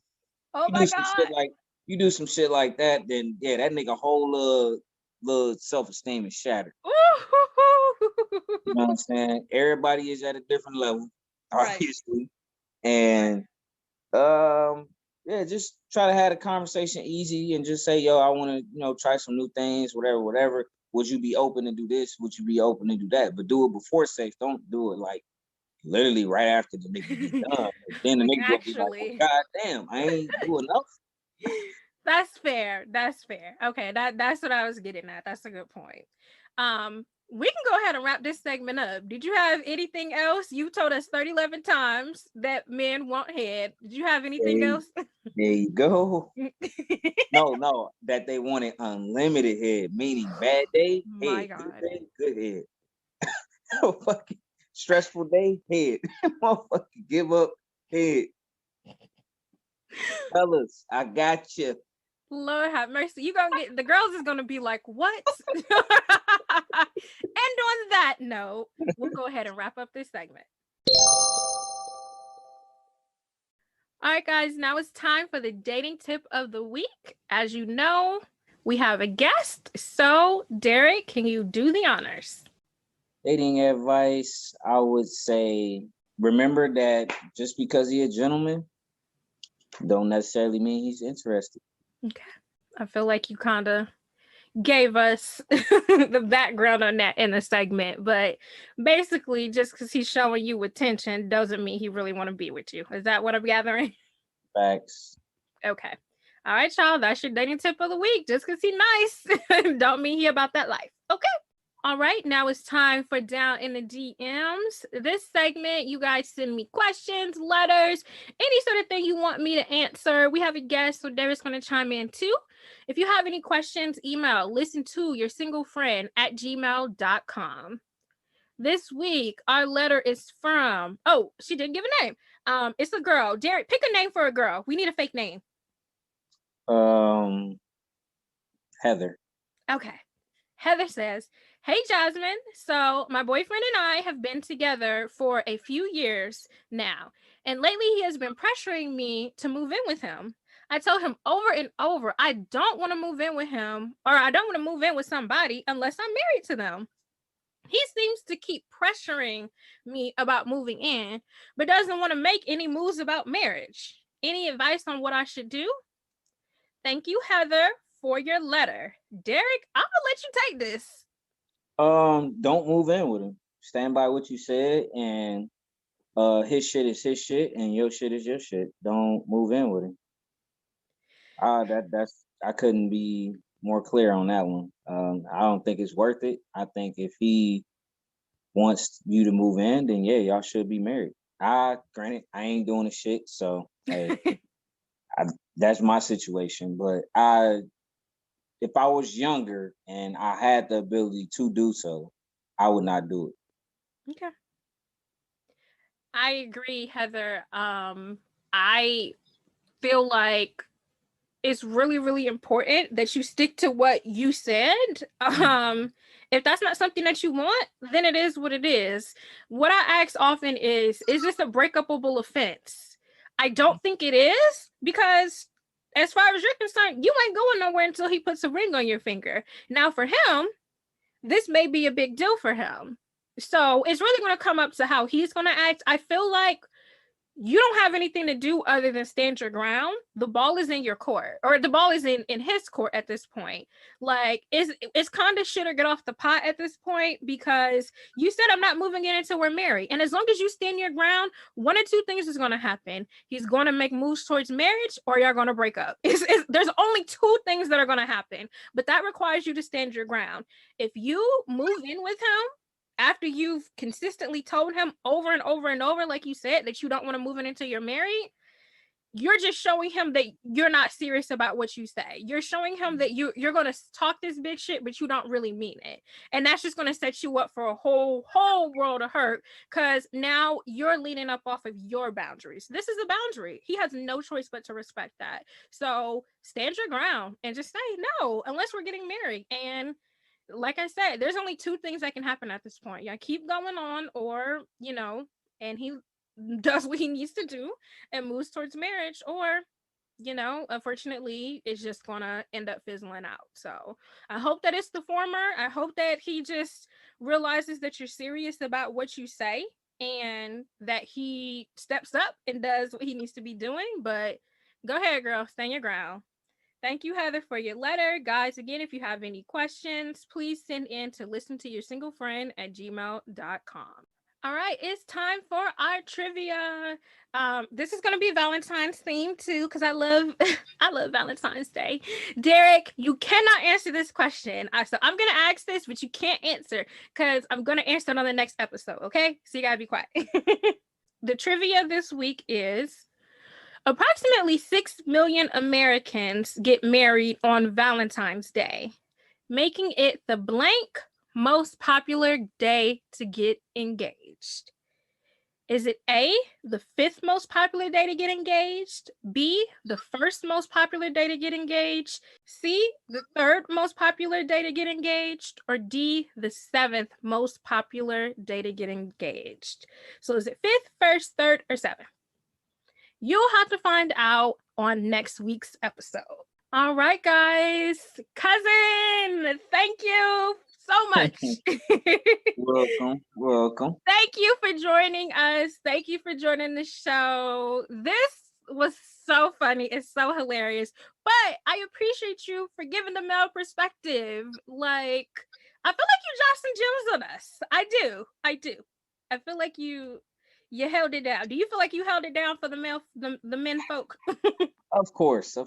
Oh my God. You do some shit like that, then yeah, that nigga whole little self-esteem is shattered. You know what I'm saying? Everybody is at a different level, obviously. And just try to have a conversation easy and just say, yo, I want to, try some new things, whatever. Would you be open to do this? Would you be open to do that? But do it before sex. Don't do it like literally right after the nigga get done. Then the nigga will be like, oh, God damn, I ain't doing enough. That's fair. That's fair. Okay, that's what I was getting at. That's a good point. We can go ahead and wrap this segment up. Did you have anything else? You told us 11 times that men want head. Did you have anything There, else? there you go. No, that they wanted unlimited head, meaning bad day, My head, good God. day, good head. Fucking stressful day, head. Motherfucking give up, head. Fellas, I got you. Lord have mercy. You gonna get the girls is gonna be like, what? And on that note, we'll go ahead and wrap up this segment. All right, guys, now it's time for the dating tip of the week. As you know, we have a guest. So, Derrick, can you do the honors? Dating advice, I would say, remember that just because he's a gentleman, don't necessarily mean he's interested. Okay. I feel like you kind of gave us the background on that in the segment, but basically, just because he's showing you attention doesn't mean he really want to be with you. Is that what I'm gathering? Facts. Okay. All right, y'all. That's your dating tip of the week. Just because he's nice don't mean he about that life. Okay. All right, now it's time for Down in the DMs. This segment, you guys send me questions, letters, any sort of thing you want me to answer. We have a guest, so Derrick's going to chime in too. If you have any questions, email ListenToYourSingleFriend@gmail.com. This week, our letter is from, oh, she didn't give a name. It's a girl. Derrick, pick a name for a girl. We need a fake name. Heather. Okay. Heather says, hey, Jazmine. So my boyfriend and I have been together for a few years now. And lately he has been pressuring me to move in with him. I told him over and over, I don't want to move in with him, or I don't want to move in with somebody unless I'm married to them. He seems to keep pressuring me about moving in, but doesn't want to make any moves about marriage. Any advice on what I should do? Thank you, Heather, for your letter. Derrick, I'm gonna let you take this. Don't move in with him. Stand by what you said, and his shit is his shit, and your shit is your shit. Don't move in with him. That's I couldn't be more clear on that one. I don't think it's worth it. I think if he wants you to move in, then yeah, y'all should be married. Granted, I ain't doing the shit, so hey, that's my situation. But if I was younger and I had the ability to do so, I would not do it. Okay. I agree, Heather. I feel like it's really, really important that you stick to what you said. If that's not something that you want, then it is what it is. What I ask often is this a breakable offense? I don't think it is, because as far as you're concerned, you ain't going nowhere until he puts a ring on your finger. Now, for him, this may be a big deal for him. So it's really going to come up to how he's going to act. I feel like you don't have anything to do other than stand your ground. The ball is in your court, or the ball is in his court at this point. Like, it's kind of shit or get off the pot at this point, because you said I'm not moving in until we're married. And as long as you stand your ground, one or two things is going to happen. He's going to make moves towards marriage, or you're going to break up. There's only two things that are going to happen, but that requires you to stand your ground. If you move in with him after you've consistently told him over and over and over, like you said, that you don't want to move in until you're married, you're just showing him that you're not serious about what you say. You're showing him that you're going to talk this big shit, but you don't really mean it. And that's just going to set you up for a whole world of hurt, because now you're leaning up off of your boundaries. This is a boundary. He has no choice but to respect that. So stand your ground and just say no, unless we're getting married. And like I said, there's only two things that can happen at this point. Yeah, keep going on, or, and he does what he needs to do and moves towards marriage, or, unfortunately, it's just gonna end up fizzling out. So I hope that it's the former. I hope that he just realizes that you're serious about what you say, and that he steps up and does what he needs to be doing. But go ahead, girl, stand your ground. Thank you, Heather, for your letter. Guys, again, if you have any questions, please send in to ListenToYourSingleFriend@gmail.com. All right, it's time for our trivia. This is gonna be Valentine's themed too, because I love I love Valentine's Day. Derrick, you cannot answer this question. So I'm gonna ask this, but you can't answer because I'm gonna answer it on the next episode. Okay, so you gotta be quiet. The trivia this week is approximately 6 million Americans get married on Valentine's Day, making it the blank most popular day to get engaged. Is it A, the 5th most popular day to get engaged, B, the 1st most popular day to get engaged, C, the 3rd most popular day to get engaged, or D, the 7th most popular day to get engaged? So is it 5th, 1st, 3rd, or 7th? You'll have to find out on next week's episode. All right, guys. Cousin, thank you so much. Welcome. Thank you for joining us. Thank you for joining the show. This was so funny. It's so hilarious. But I appreciate you for giving the male perspective. Like, I feel like you dropped some gems on us. I do. I feel like you held it down. Do you feel like you held it down for the men folk? Of course. I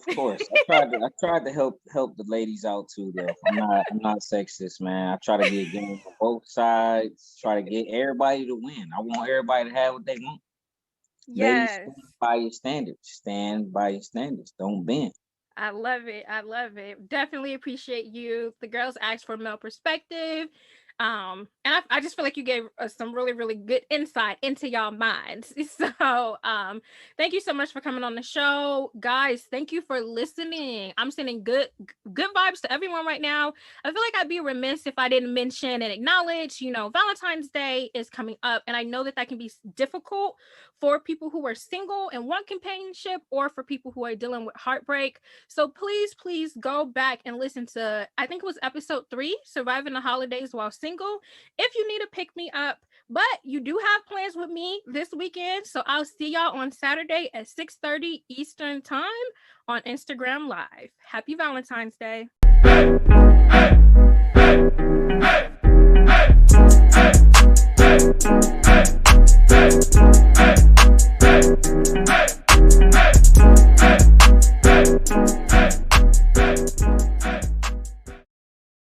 tried to help the ladies out too, though. I'm not sexist, man. I try to get games on both sides. Try to get everybody to win. I want everybody to have what they want. Yes. Ladies, stand by your standards. Stand by your standards. Don't bend. I love it. Definitely appreciate you. The girls asked for male perspective. And I just feel like you gave us some really, really good insight into y'all minds. So thank you so much for coming on the show. Guys, thank you for listening. I'm sending good vibes to everyone right now. I feel like I'd be remiss if I didn't mention and acknowledge, Valentine's Day is coming up. And I know that can be difficult for people who are single and want companionship, or for people who are dealing with heartbreak. So please go back and listen to, I think it was episode 3, Surviving the Holidays While Single, if you need to pick me up. But you do have plans with me this weekend, so I'll see y'all on Saturday at 6:30 Eastern time on Instagram Live. Happy Valentine's Day.